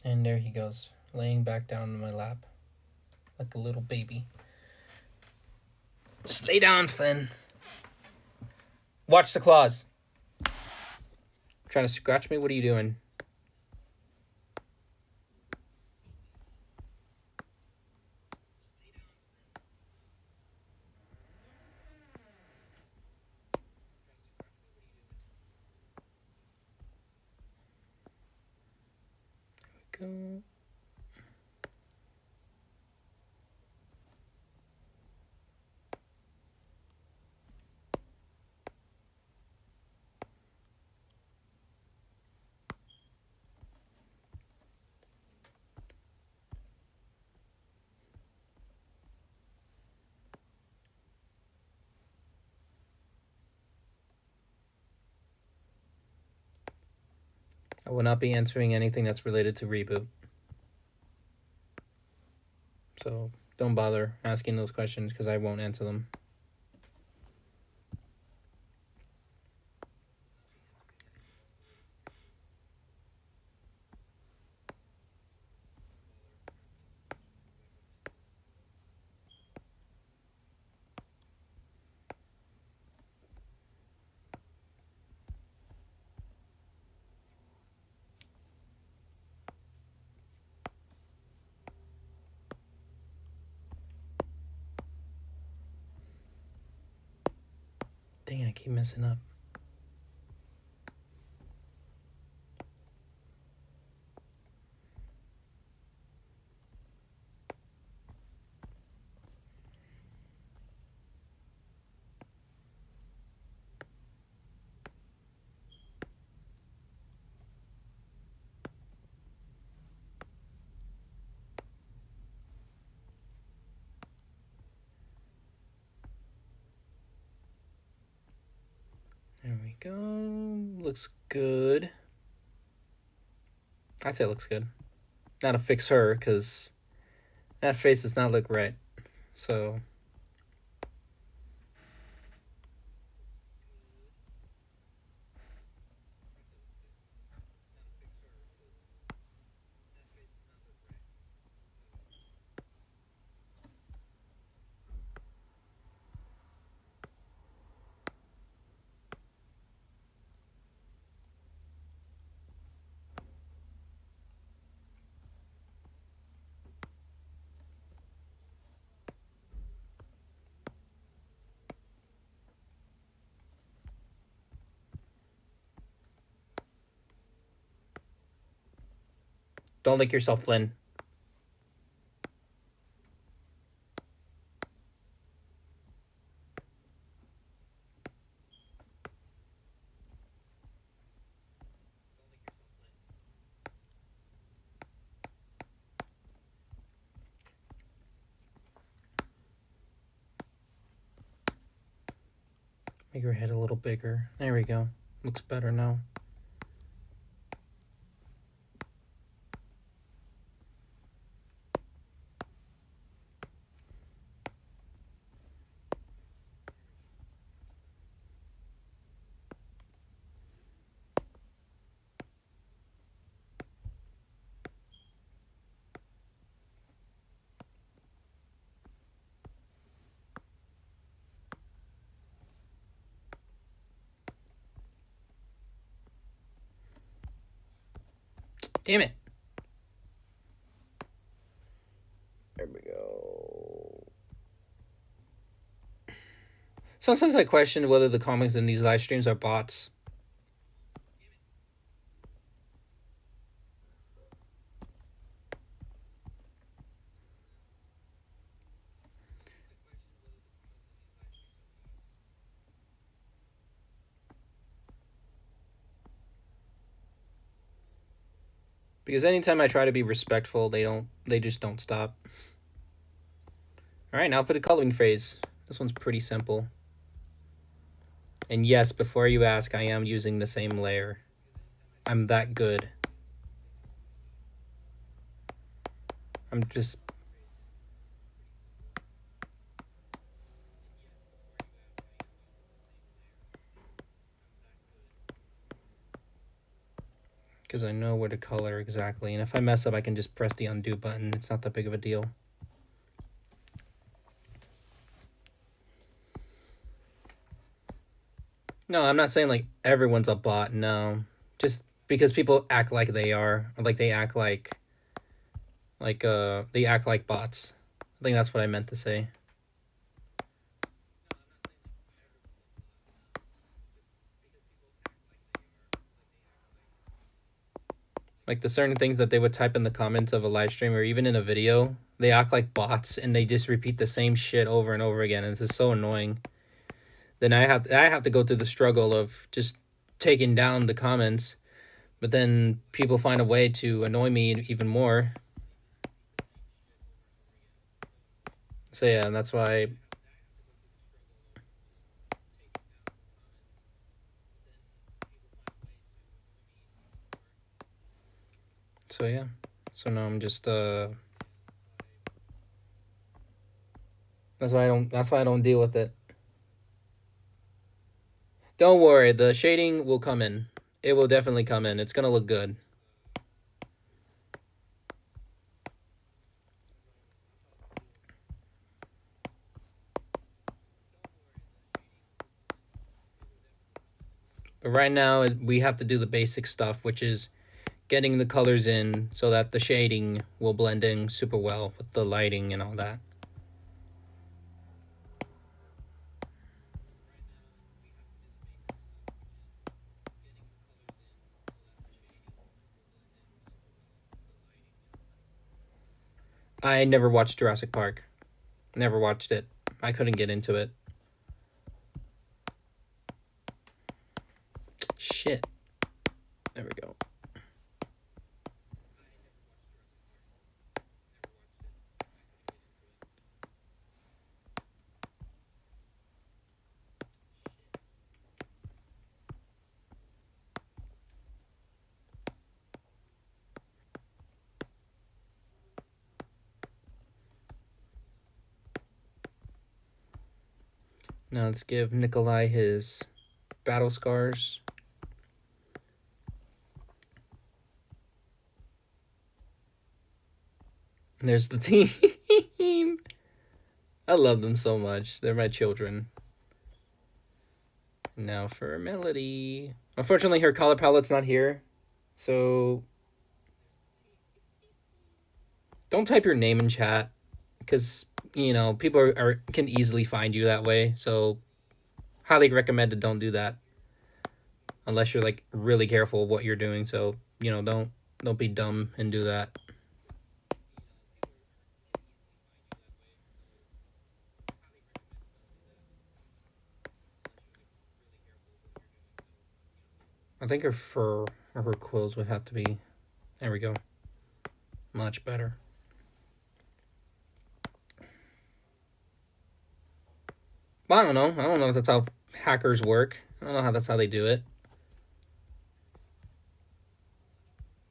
And there he goes, laying back down in my lap like a little baby. Just lay down, Flynn. Watch the claws. Trying to scratch me? What are you doing? Go. I will not be answering anything that's related to reboot. So don't bother asking those questions because I won't answer them. Dang it, I keep messing up. There we go. Looks good. I'd say it looks good. Not to fix her, because that face does not look right. So Don't lick yourself, Flynn. Make your head a little bigger. There we go. Looks better now. Damn it. There we go. Sometimes I question whether the comics in these live streams are bots. Because anytime I try to be respectful, they just don't stop. Alright, now for the coloring phase. This one's pretty simple. And yes, before you ask, I am using the same layer. I'm that good. I'm just... because I know where to color exactly. And if I mess up, I can just press the undo button. It's not that big of a deal. No, I'm not saying like everyone's a bot. No, just because people act like they are, like they act like they act like bots. I think that's what I meant to say. Like the certain things that they would type in the comments of a live stream or even in a video, they act like bots and they just repeat the same shit over and over again. And this is so annoying. Then I have to go through the struggle of just taking down the comments, but then people find a way to annoy me even more. So yeah, that's why. So yeah, so now I'm just That's why I don't deal with it. Don't worry, the shading will come in. It will definitely come in. It's gonna look good. But right now, we have to do the basic stuff, which is getting the colors in so that the shading will blend in super well with the lighting and all that. I never watched Jurassic Park. Never watched it. I couldn't get into it. Shit. There we go. Now let's give Nikolai his battle scars. There's the team. I love them so much. They're my children. Now for Melody. Unfortunately, her color palette's not here. So don't type your name in chat because, you know, people can easily find you that way. So highly recommended don't do that unless you're like really careful of what you're doing. So, you know, don't Don't be dumb and do that. I think her fur or her quills would have to be. There we go. Much better. Well, I don't know. I don't know if that's how hackers work. I don't know how that's how they do it.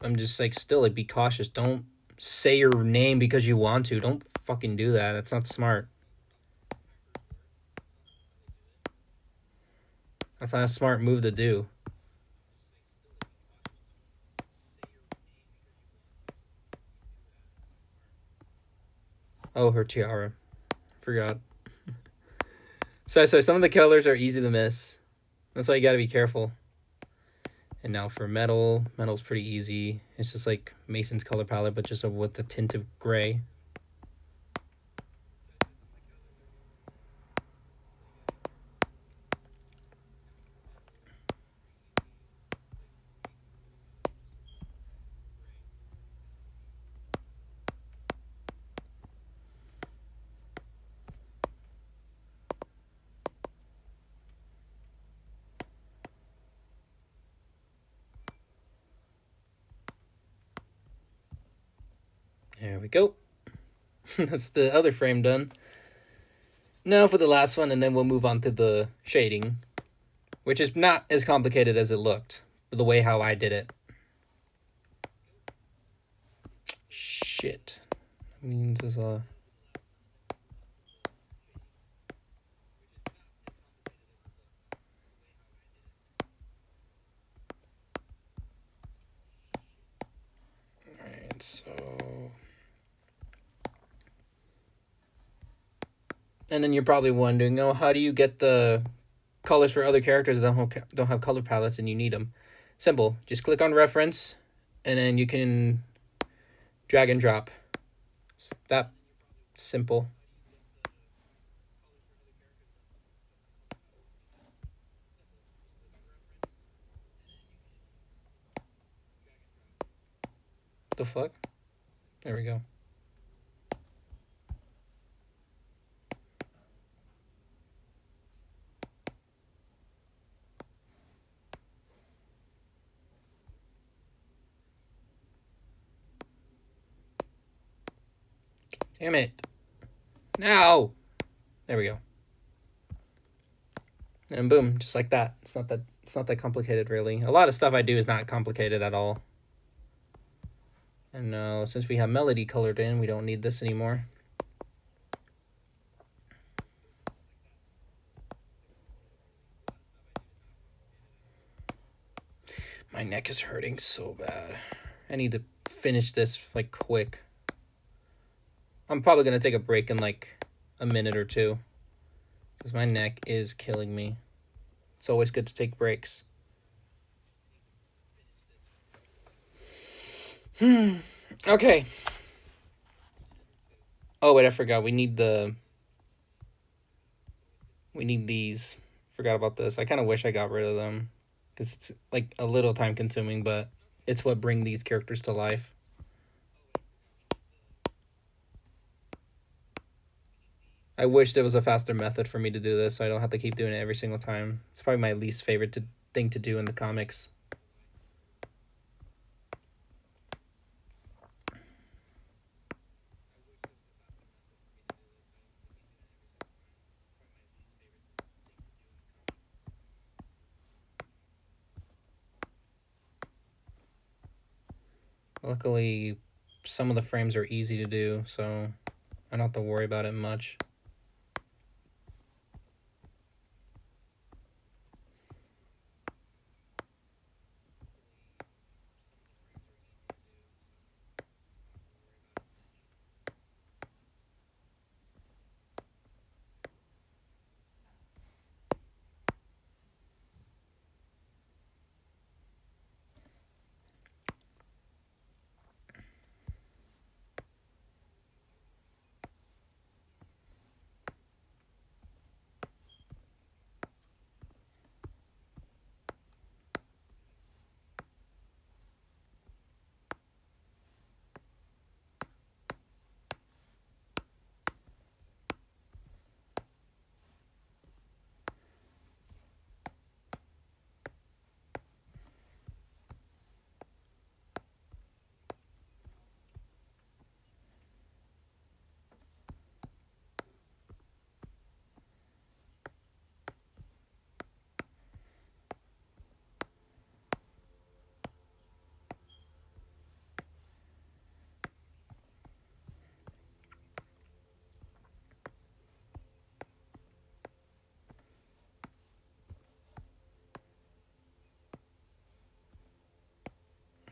I'm just like, still, like, be cautious. Don't say your name because you want to. Don't fucking do that. It's not smart. That's not a smart move to do. Oh, her tiara. Forgot. So some of the colors are easy to miss. That's why you gotta be careful. And now for metal. Metal's pretty easy. It's just like Mason's color palette, but just with the tint of gray. There we go. That's the other frame done. Now for the last one, and then we'll move on to the shading, which is not as complicated as it looked, but the way how I did it. Shit. That means there's a... Alright, so... And then you're probably wondering, oh, how do you get the colors for other characters that don't have color palettes and you need them? Simple. Just click on reference, and then you can drag and drop. It's that simple. The fuck? There we go. Damn it. Now! There we go. And boom, just like that. It's not that complicated, really. A lot of stuff I do is not complicated at all. And now, since we have melody colored in, we don't need this anymore. My neck is hurting so bad. I need to finish this, like, quick. I'm probably going to take a break in, like, a minute or two. Because my neck is killing me. It's always good to take breaks. Okay. Oh, wait, I forgot. We need these. Forgot about this. I kind of wish I got rid of them. Because it's, like, a little time consuming, but it's what bring these characters to life. I wish there was a faster method for me to do this so I don't have to keep doing it every single time. It's probably my least favorite thing to do in the comics. Luckily, some of the frames are easy to do, so I don't have to worry about it much.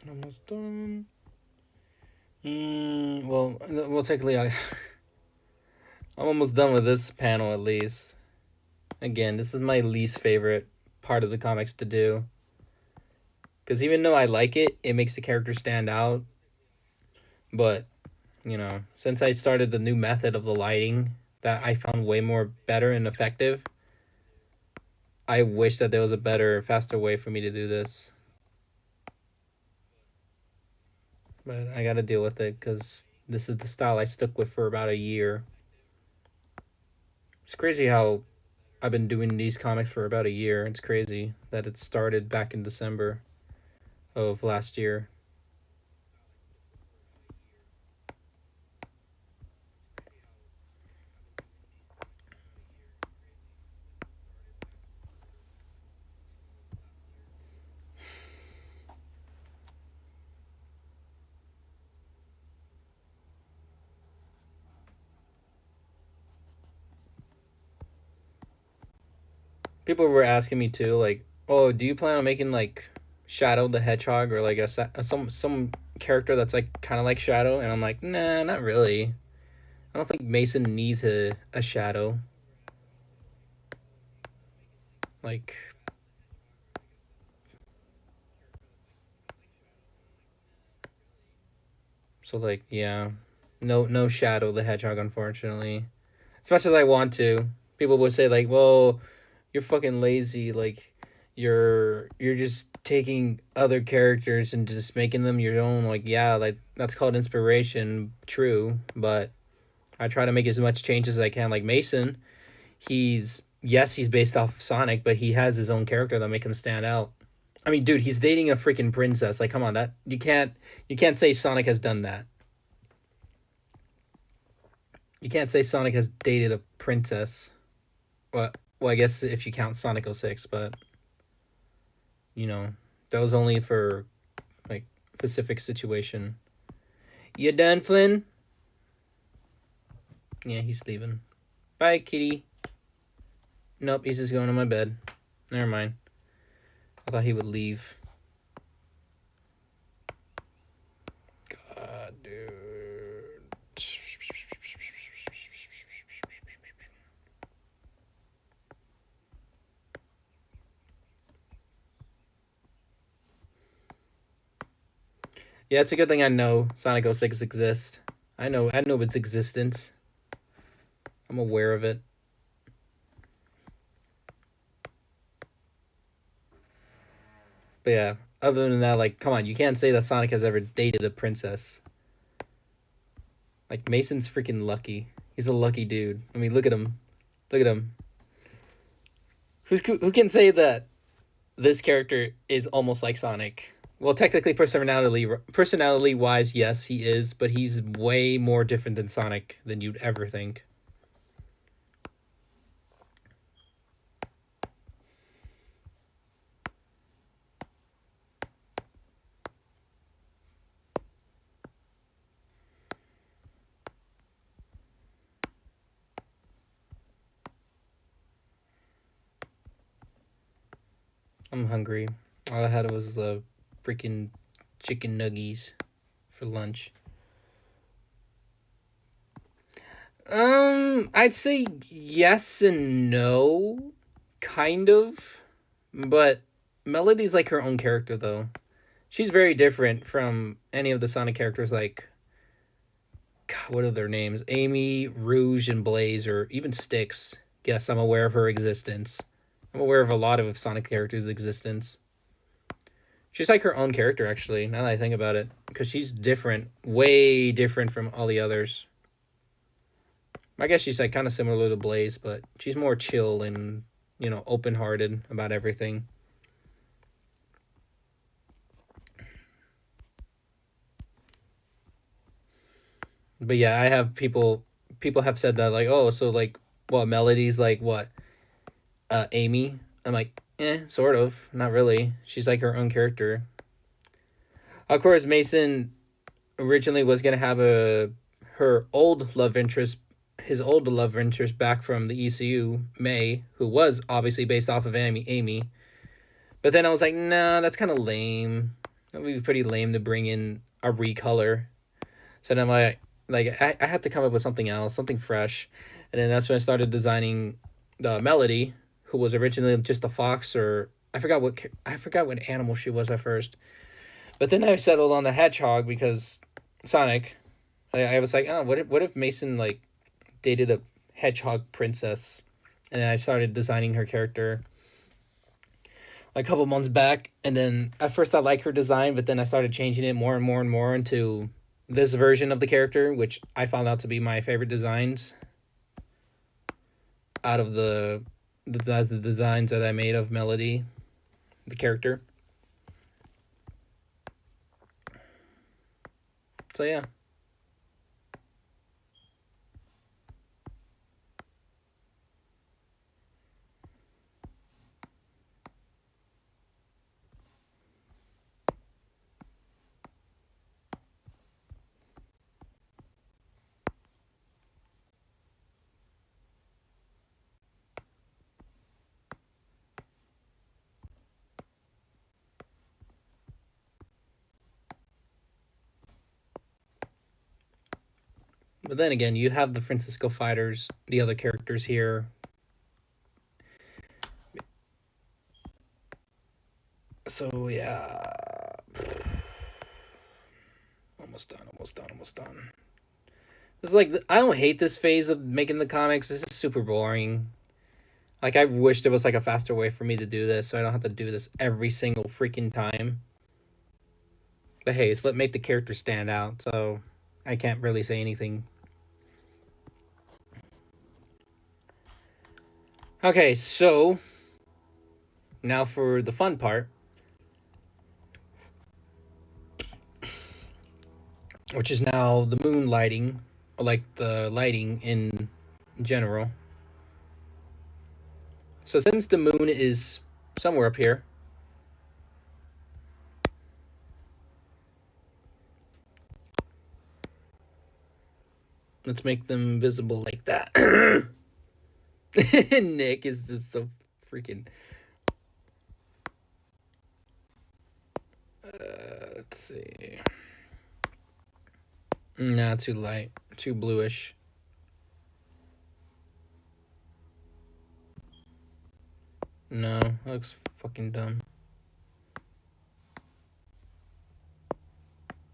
Almost done. Well, technically, I'm almost done with this panel at least. Again, this is my least favorite part of the comics to do. Because even though I like it, it makes the character stand out. But, since I started the new method of the lighting that I found way more better and effective, I wish that there was a better, faster way for me to do this. But I gotta deal with it because this is the style I stuck with for about a year. It's crazy how I've been doing these comics for about a year. It's crazy that it started back in December of last year. People were asking me too, like, "Oh, do you plan on making like Shadow the Hedgehog or like some character that's like kind of like Shadow?" And I'm like, "Nah, not really. I don't think Mason needs a Shadow. Like, so like, yeah, no Shadow the Hedgehog, unfortunately. As much as I want to, people would say like, "Well, you're fucking lazy. Like, you're just taking other characters and just making them your own." Like, yeah, like that's called inspiration, true, but I try to make as much changes as I can. Like Mason, he's based off of Sonic, but he has his own character that make him stand out. I mean, dude, he's dating a freaking princess. Like, come on, that you can't say Sonic has done that. You can't say Sonic has dated a princess. Well, I guess if you count Sonic 06, but you know, that was only for like specific situation. You done, Flynn? Yeah, he's leaving. Bye, kitty. Nope, he's just going to my bed. Never mind. I thought he would leave. God, dude. Yeah, it's a good thing I know Sonic 06 exists. I know its existence. I'm aware of it. But yeah, other than that, like, come on, you can't say that Sonic has ever dated a princess. Like, Mason's freaking lucky. He's a lucky dude. I mean, look at him. Look at him. Who can say that this character is almost like Sonic? Well, technically, personality wise, yes, he is, but he's way more different than Sonic than you'd ever think. I'm hungry. All I had was freaking chicken nuggies for lunch. I'd say yes and no, kind of, but Melody's like her own character though. She's very different from any of the Sonic characters. Like, God, what are their names? Amy, Rouge, and Blaze, or even Styx. Yes, I'm aware of her existence. I'm aware of a lot of Sonic characters' existence. She's like her own character, actually, now that I think about it. Because she's different. Way different from all the others. I guess she's like kind of similar to Blaze, but she's more chill and, open hearted about everything. But yeah, I have people have said that like, oh, so like what Melody's like what? Amy? I'm like, sort of. Not really. She's like her own character. Of course, Mason originally was gonna have her old love interest his old love interest back from the ECU, May, who was obviously based off of Amy. But then I was like, nah, that's kind of lame. That would be pretty lame to bring in a recolor. So then I had to come up with something else, something fresh, and then that's when I started designing the Melody, who was originally just a fox, or I forgot what animal she was at first. But then I settled on the hedgehog because Sonic. I was like, oh, what if Mason like dated a hedgehog princess, and then I started designing her character a couple months back, and then at first I liked her design, but then I started changing it more and more and more into this version of the character, which I found out to be my favorite designs out of the designs that I made of Melody, the character. So yeah. But then again, you have the Francisco fighters, the other characters here. So yeah, almost done, almost done, almost done. It's like I don't hate this phase of making the comics. This is super boring. Like I wish there was like a faster way for me to do this, so I don't have to do this every single freaking time. But hey, it's what made the character stand out, so I can't really say anything. Okay, so now for the fun part, which is now the moon lighting, or like the lighting in general. So since the moon is somewhere up here, let's make them visible like that. Nick is just so freaking. Let's see. Nah, too light, too bluish. No, that looks fucking dumb.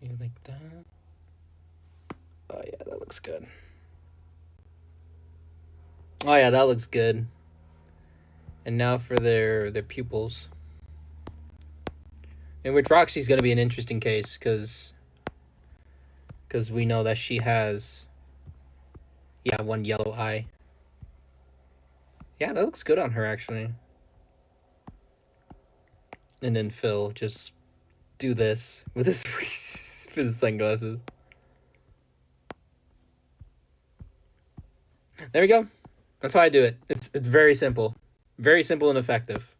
You like that? Oh yeah, that looks good. Oh yeah, that looks good. And now for their pupils. In which Roxy's gonna be an interesting case because we know that she has one yellow eye. Yeah, that looks good on her actually. And then Phil just do this with his with his sunglasses. There we go. That's how I do it. It's very simple and effective.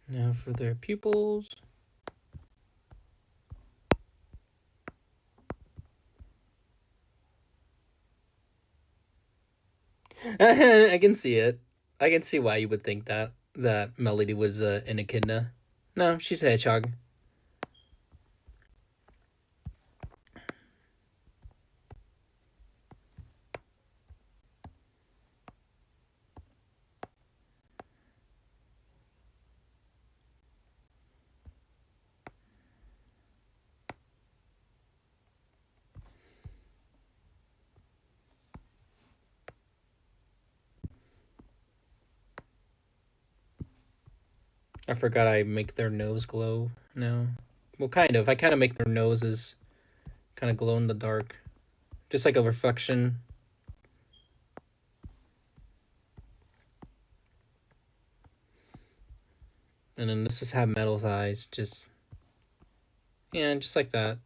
Now for their pupils. I can see it. I can see why you would think that Melody was an echidna. No, she's a hedgehog. I forgot I make their nose glow now. Well, kind of. I kind of make their noses kind of glow in the dark, just like a reflection. And then let's just have Metal's eyes, just yeah, just like that.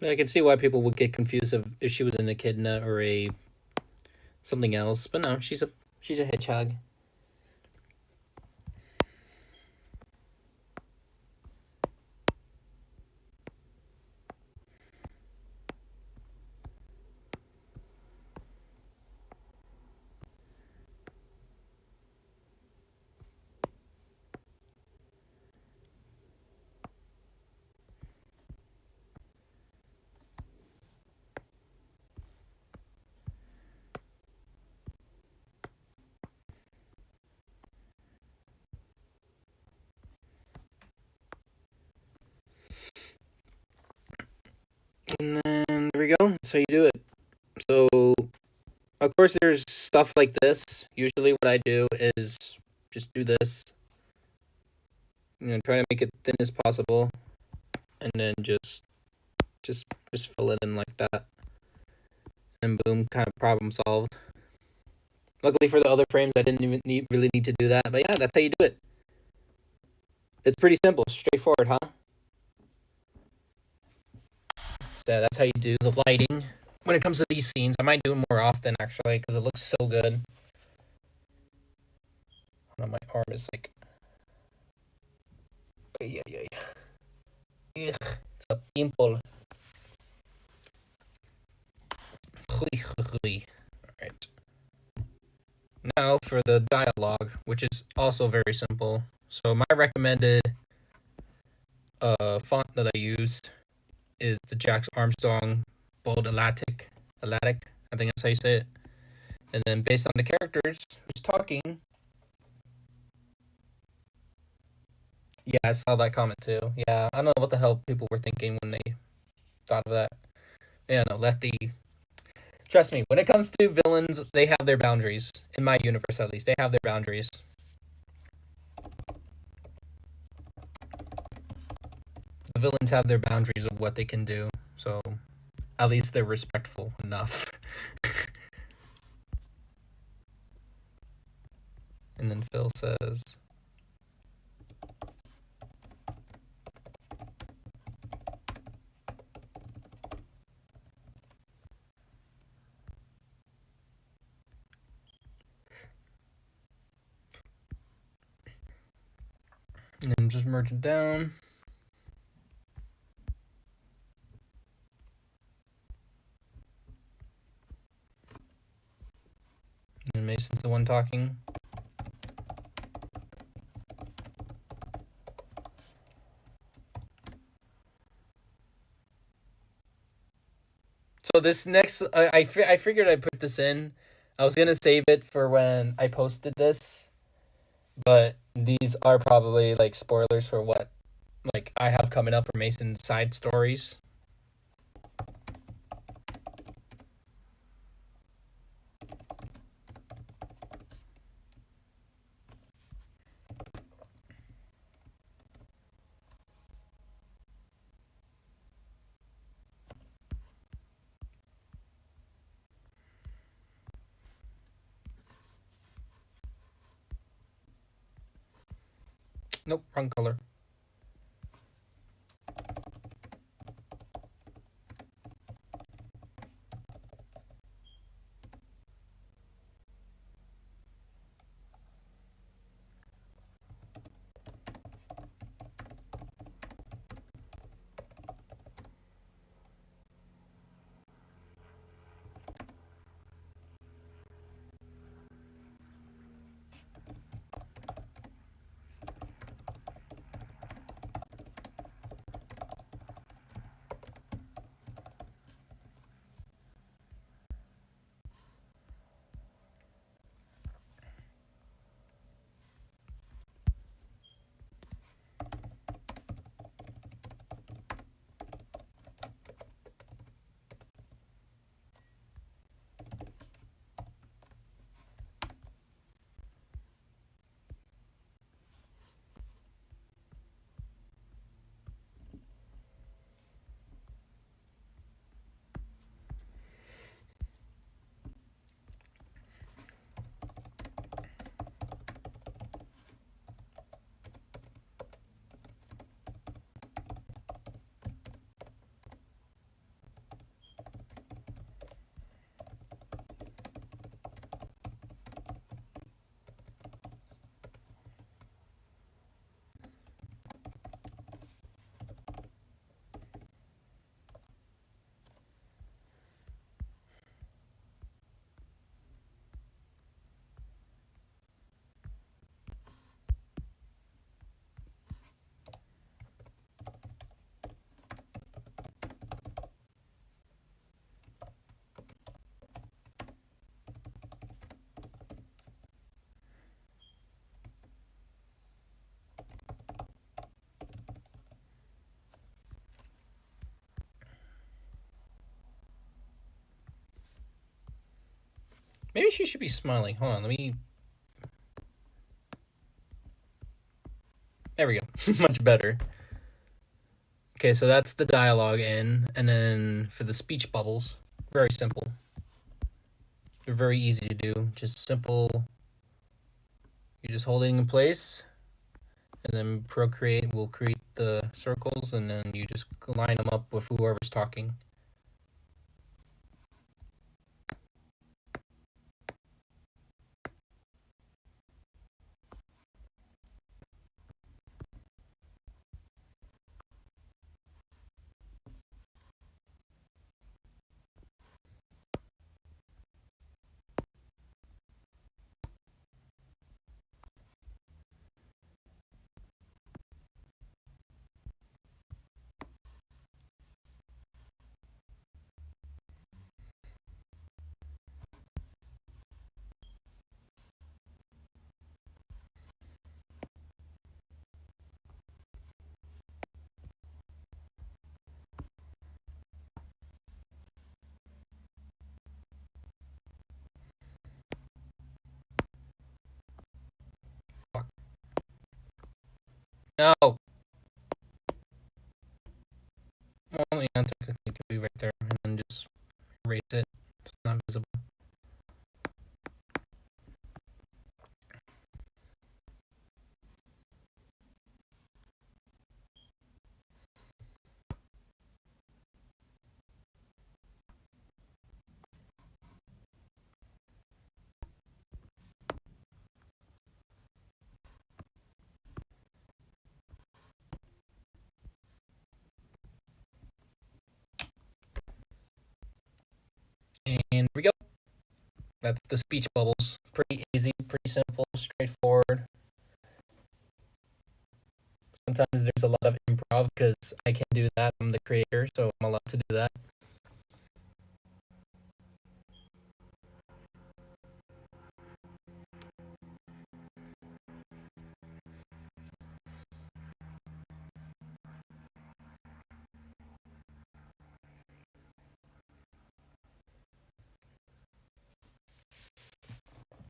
I can see why people would get confused if she was an echidna or a something else, but no, she's a hedgehog. And then there we go. That's how you do it. So, of course, there's stuff like this. Usually, what I do is just do this. Try to make it thin as possible, and then just fill it in like that, and boom, kind of problem solved. Luckily for the other frames, I didn't even really need to do that. But yeah, that's how you do it. It's pretty simple, straightforward, huh? So that's how you do the lighting. When it comes to these scenes, I might do it more often actually because it looks so good. My arm is like, yeah, yeah, yeah. It's a pimple. All right. Now for the dialogue, which is also very simple. So my recommended font that I used is the Jack Armstrong Bold Elastic. I think that's how you say it. And then based on the characters who's talking, yeah, I saw that comment too. Yeah, I don't know what the hell people were thinking when they thought of that. Yeah, no, Lefty. Trust me, when it comes to villains, they have their boundaries. In my universe, at least, they have their boundaries. The villains have their boundaries of what they can do. So, at least they're respectful enough. And then Phil says, and then just merge it down. And Mason's the one talking. So this next, I figured I'd put this in. I was gonna save it for when I posted this, but these are probably like spoilers for what like I have coming up for Mason's side stories. Nope, wrong color. Maybe she should be smiling. Hold on, let me. There we go. Much better. Okay, so that's the dialogue in, and then for the speech bubbles, very simple. They're very easy to do. Just simple. You're just holding in place, and then Procreate will create the circles, and then you just line them up with whoever's talking. Fuck. No! Well, yeah, technically it could be right there, and then just erase it. It's not visible. And here we go. That's the speech bubbles. Pretty easy, pretty simple, straightforward. Sometimes there's a lot of improv because I can do that. I'm the creator, so I'm allowed to do that.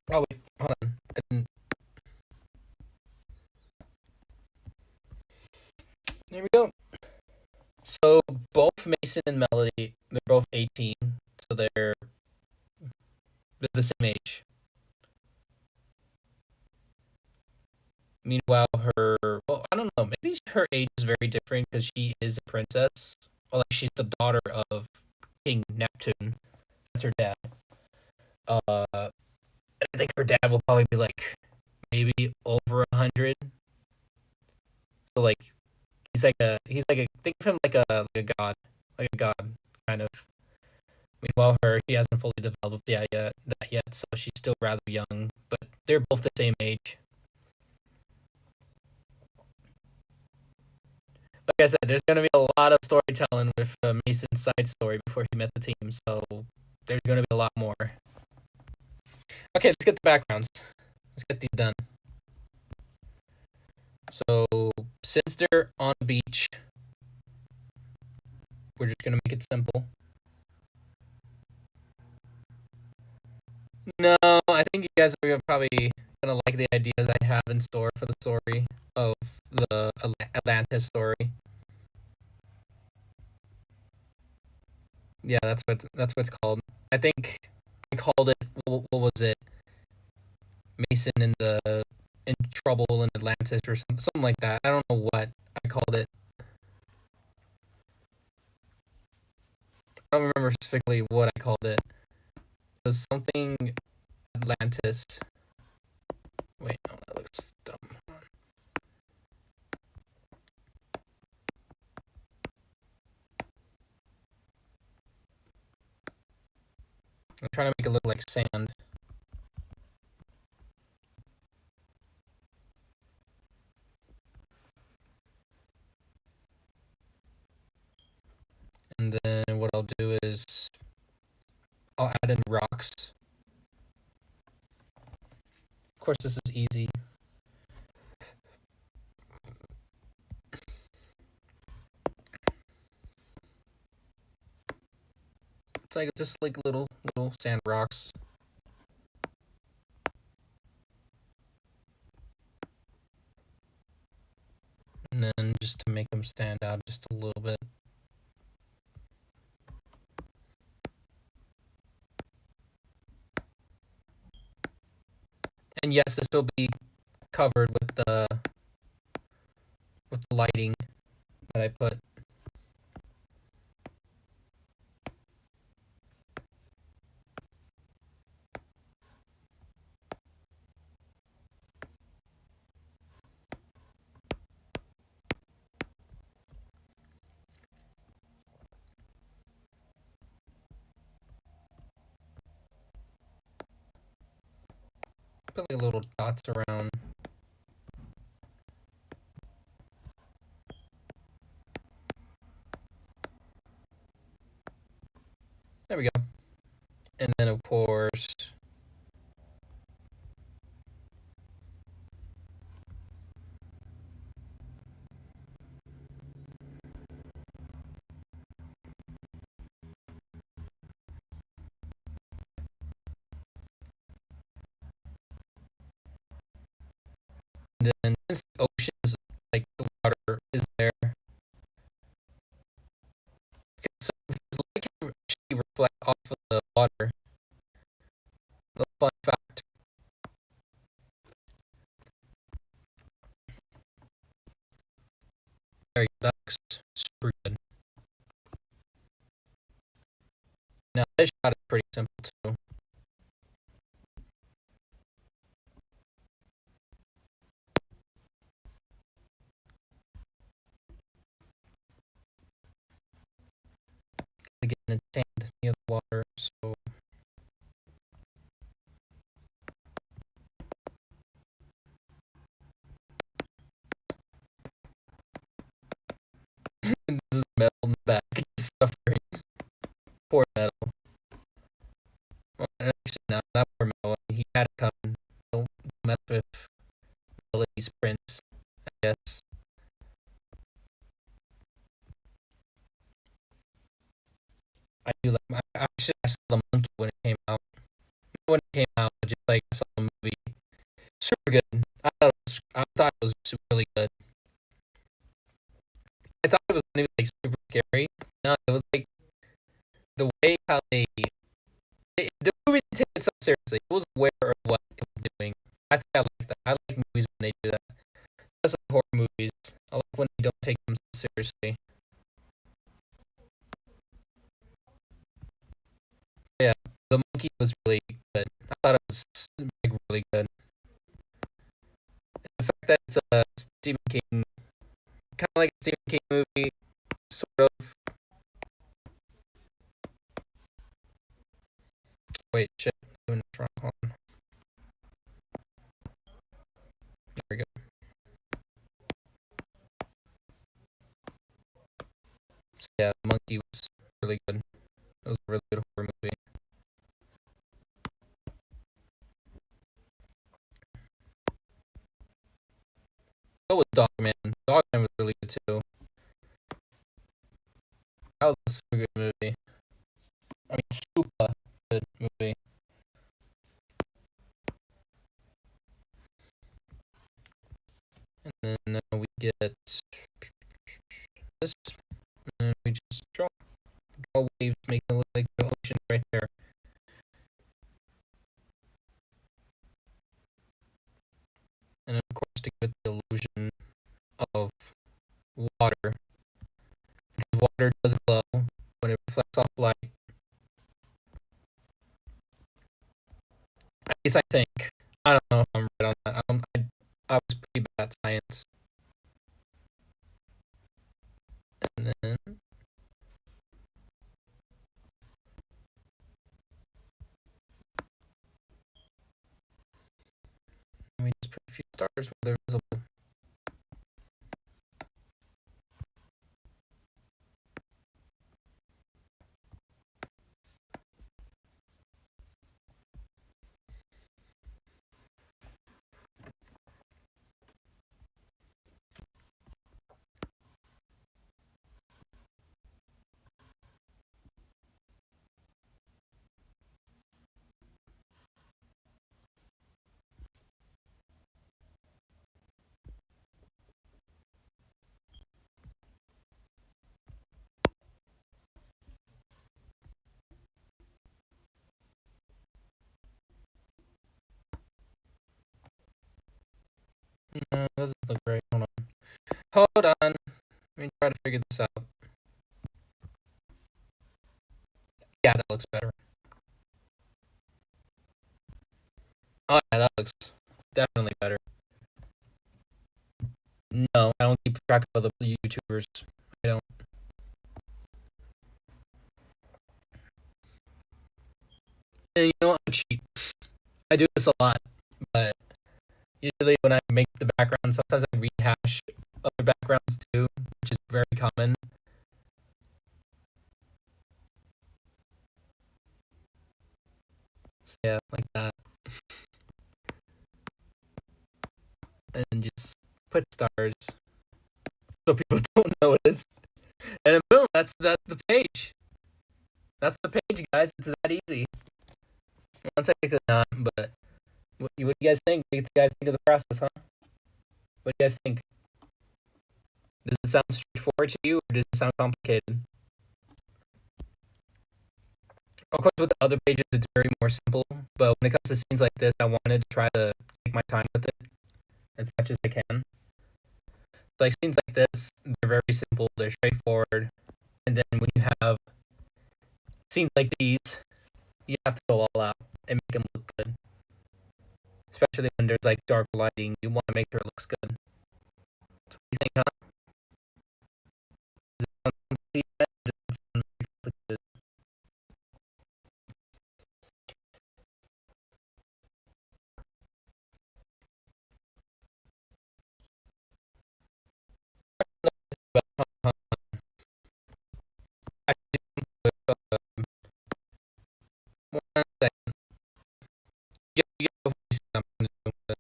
Oh, wait, hold on. There we go. So both Mason and Melody, they're both 18, so they're the same age. Meanwhile, well, I don't know, maybe her age is very different because she is a princess. Well, like she's the daughter of King Neptune. That's her dad. I think her dad will probably be like maybe over 100. So like he's like a think of him like a god kind of. Meanwhile, she hasn't fully developed that yet, so she's still rather young. But they're both the same age. Like I said, there's gonna be a lot of storytelling with Mason's side story before he met the team, so there's gonna be a lot more. Okay, let's get the backgrounds. Let's get these done. So since they're on the beach, we're just gonna make it simple. No, I think you guys are probably gonna like the ideas I have in store for the story of the Atlantis story. Yeah, that's what it's called. I think I called it. What was it? Mason in trouble in Atlantis or something like that. I don't know what I called it. I don't remember specifically what I called it. It was something Atlantis. Wait, no, that looks dumb. I'm trying to make it look like sand. And then what I'll do is I'll add in rocks. Of course, this is easy. It's like just like little sand rocks. And then just to make them stand out just a little bit. And yes, this will be covered with the lighting that I put. Put like little dots around. There we go. And then of course, and then since the ocean is like the water is there, because light can actually reflect off of the water. Little fun fact. There you go. That looks super good. Now this shot is pretty simple too. Again, it's sand near the water, so this is metal in the back. It's suffering. Poor metal. Well, actually, no, not poor metal. He had to come. Don't mess with Melody's prince, I guess. I do like. Actually, I saw the monkey when it came out. When it came out, just like I saw the movie. Super good. I thought it was really good. I thought it was gonna be like super scary. No, it was like the way how the movie didn't take itself seriously. It was aware of what it was doing. I think I like that. I like movies when they do that. That's like horror movies. I like when they don't take themselves seriously. Yeah, the monkey was really good. I thought it was like really good. The fact that it's a Stephen King, kind of like a Stephen King movie, sort of. Wait, shit, doing this wrong. Hold on. There we go. So yeah, the monkey was really good. It was a really good horror movie. So was Dogman. Dogman was really good too. That was a super good movie. I mean, super good movie. And then we get this, and we just draw waves, making it look like the ocean right there. And of course, to give it the illusion of water, because water does glow when it reflects off light. At least I think. I don't know if I'm right on that. I was pretty bad at science. And then we just put a few stars where they're visible. No, that doesn't look right. Hold on. Hold on. Let me try to figure this out. Yeah, that looks better. Oh yeah, that looks definitely better. No, I don't keep track of other YouTubers. I don't. And you know what? I'm cheap. I do this a lot, but usually when I make the background, sometimes I rehash other backgrounds too, which is very common. So yeah, like that, and just put stars so people don't notice. And then boom, that's the page. That's the page, guys. It's that easy. Well, technically not, but what do you guys think? What do you guys think of the process, huh? What do you guys think? Does it sound straightforward to you, or does it sound complicated? Of course, with the other pages, it's very more simple. But when it comes to scenes like this, I wanted to try to take my time with it as much as I can. Like scenes like this, they're very simple. They're straightforward. And then when you have scenes like these, you have to go all out and make them look good. Especially when there's like dark lighting, you want to make sure it looks good. So what do you think, huh? Does it sound complicated? Does it sound very complicated? But, actually, one second. You get the voice I'm gonna do it.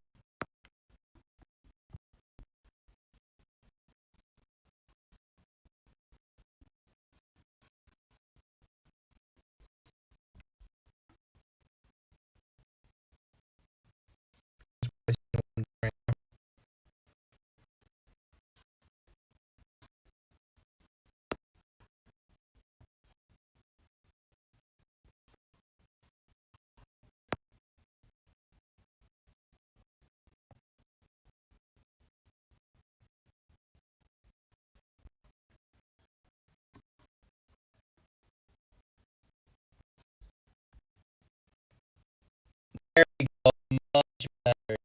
There we go. Much better.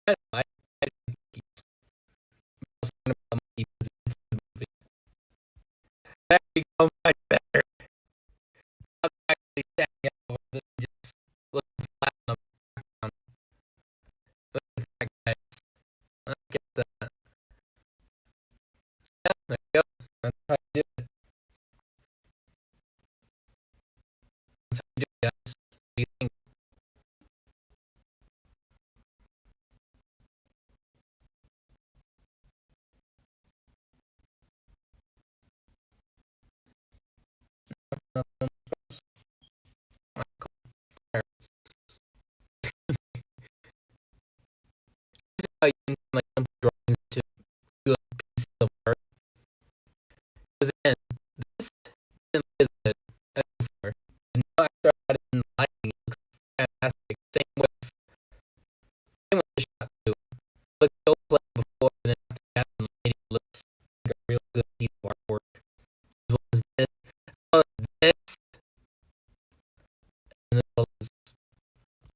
I like cookies. I was talking about monkeys because it's a movie. There we go. Much better. I'm actually standing up over this and just looking flat on the background. Look at that, guys. Let's get that. Yeah, there you go. That's how you do it. That's how you do it, guys. What do you think? Nothing else? Alright, cool. Alright. This is how you can like simple drawings to good pieces of art. Because again, this is it as before. And now after I added in lighting, it looks fantastic. Same with the shot too. Looked so flat before, and then after adding lighting, it looks like a real good piece of artwork. As well as this, this, and as well as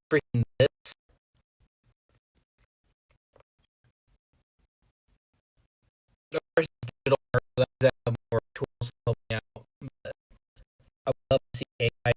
freaking this. Of course, it's digital art, so I have more tools to help me out. But I would love to see AI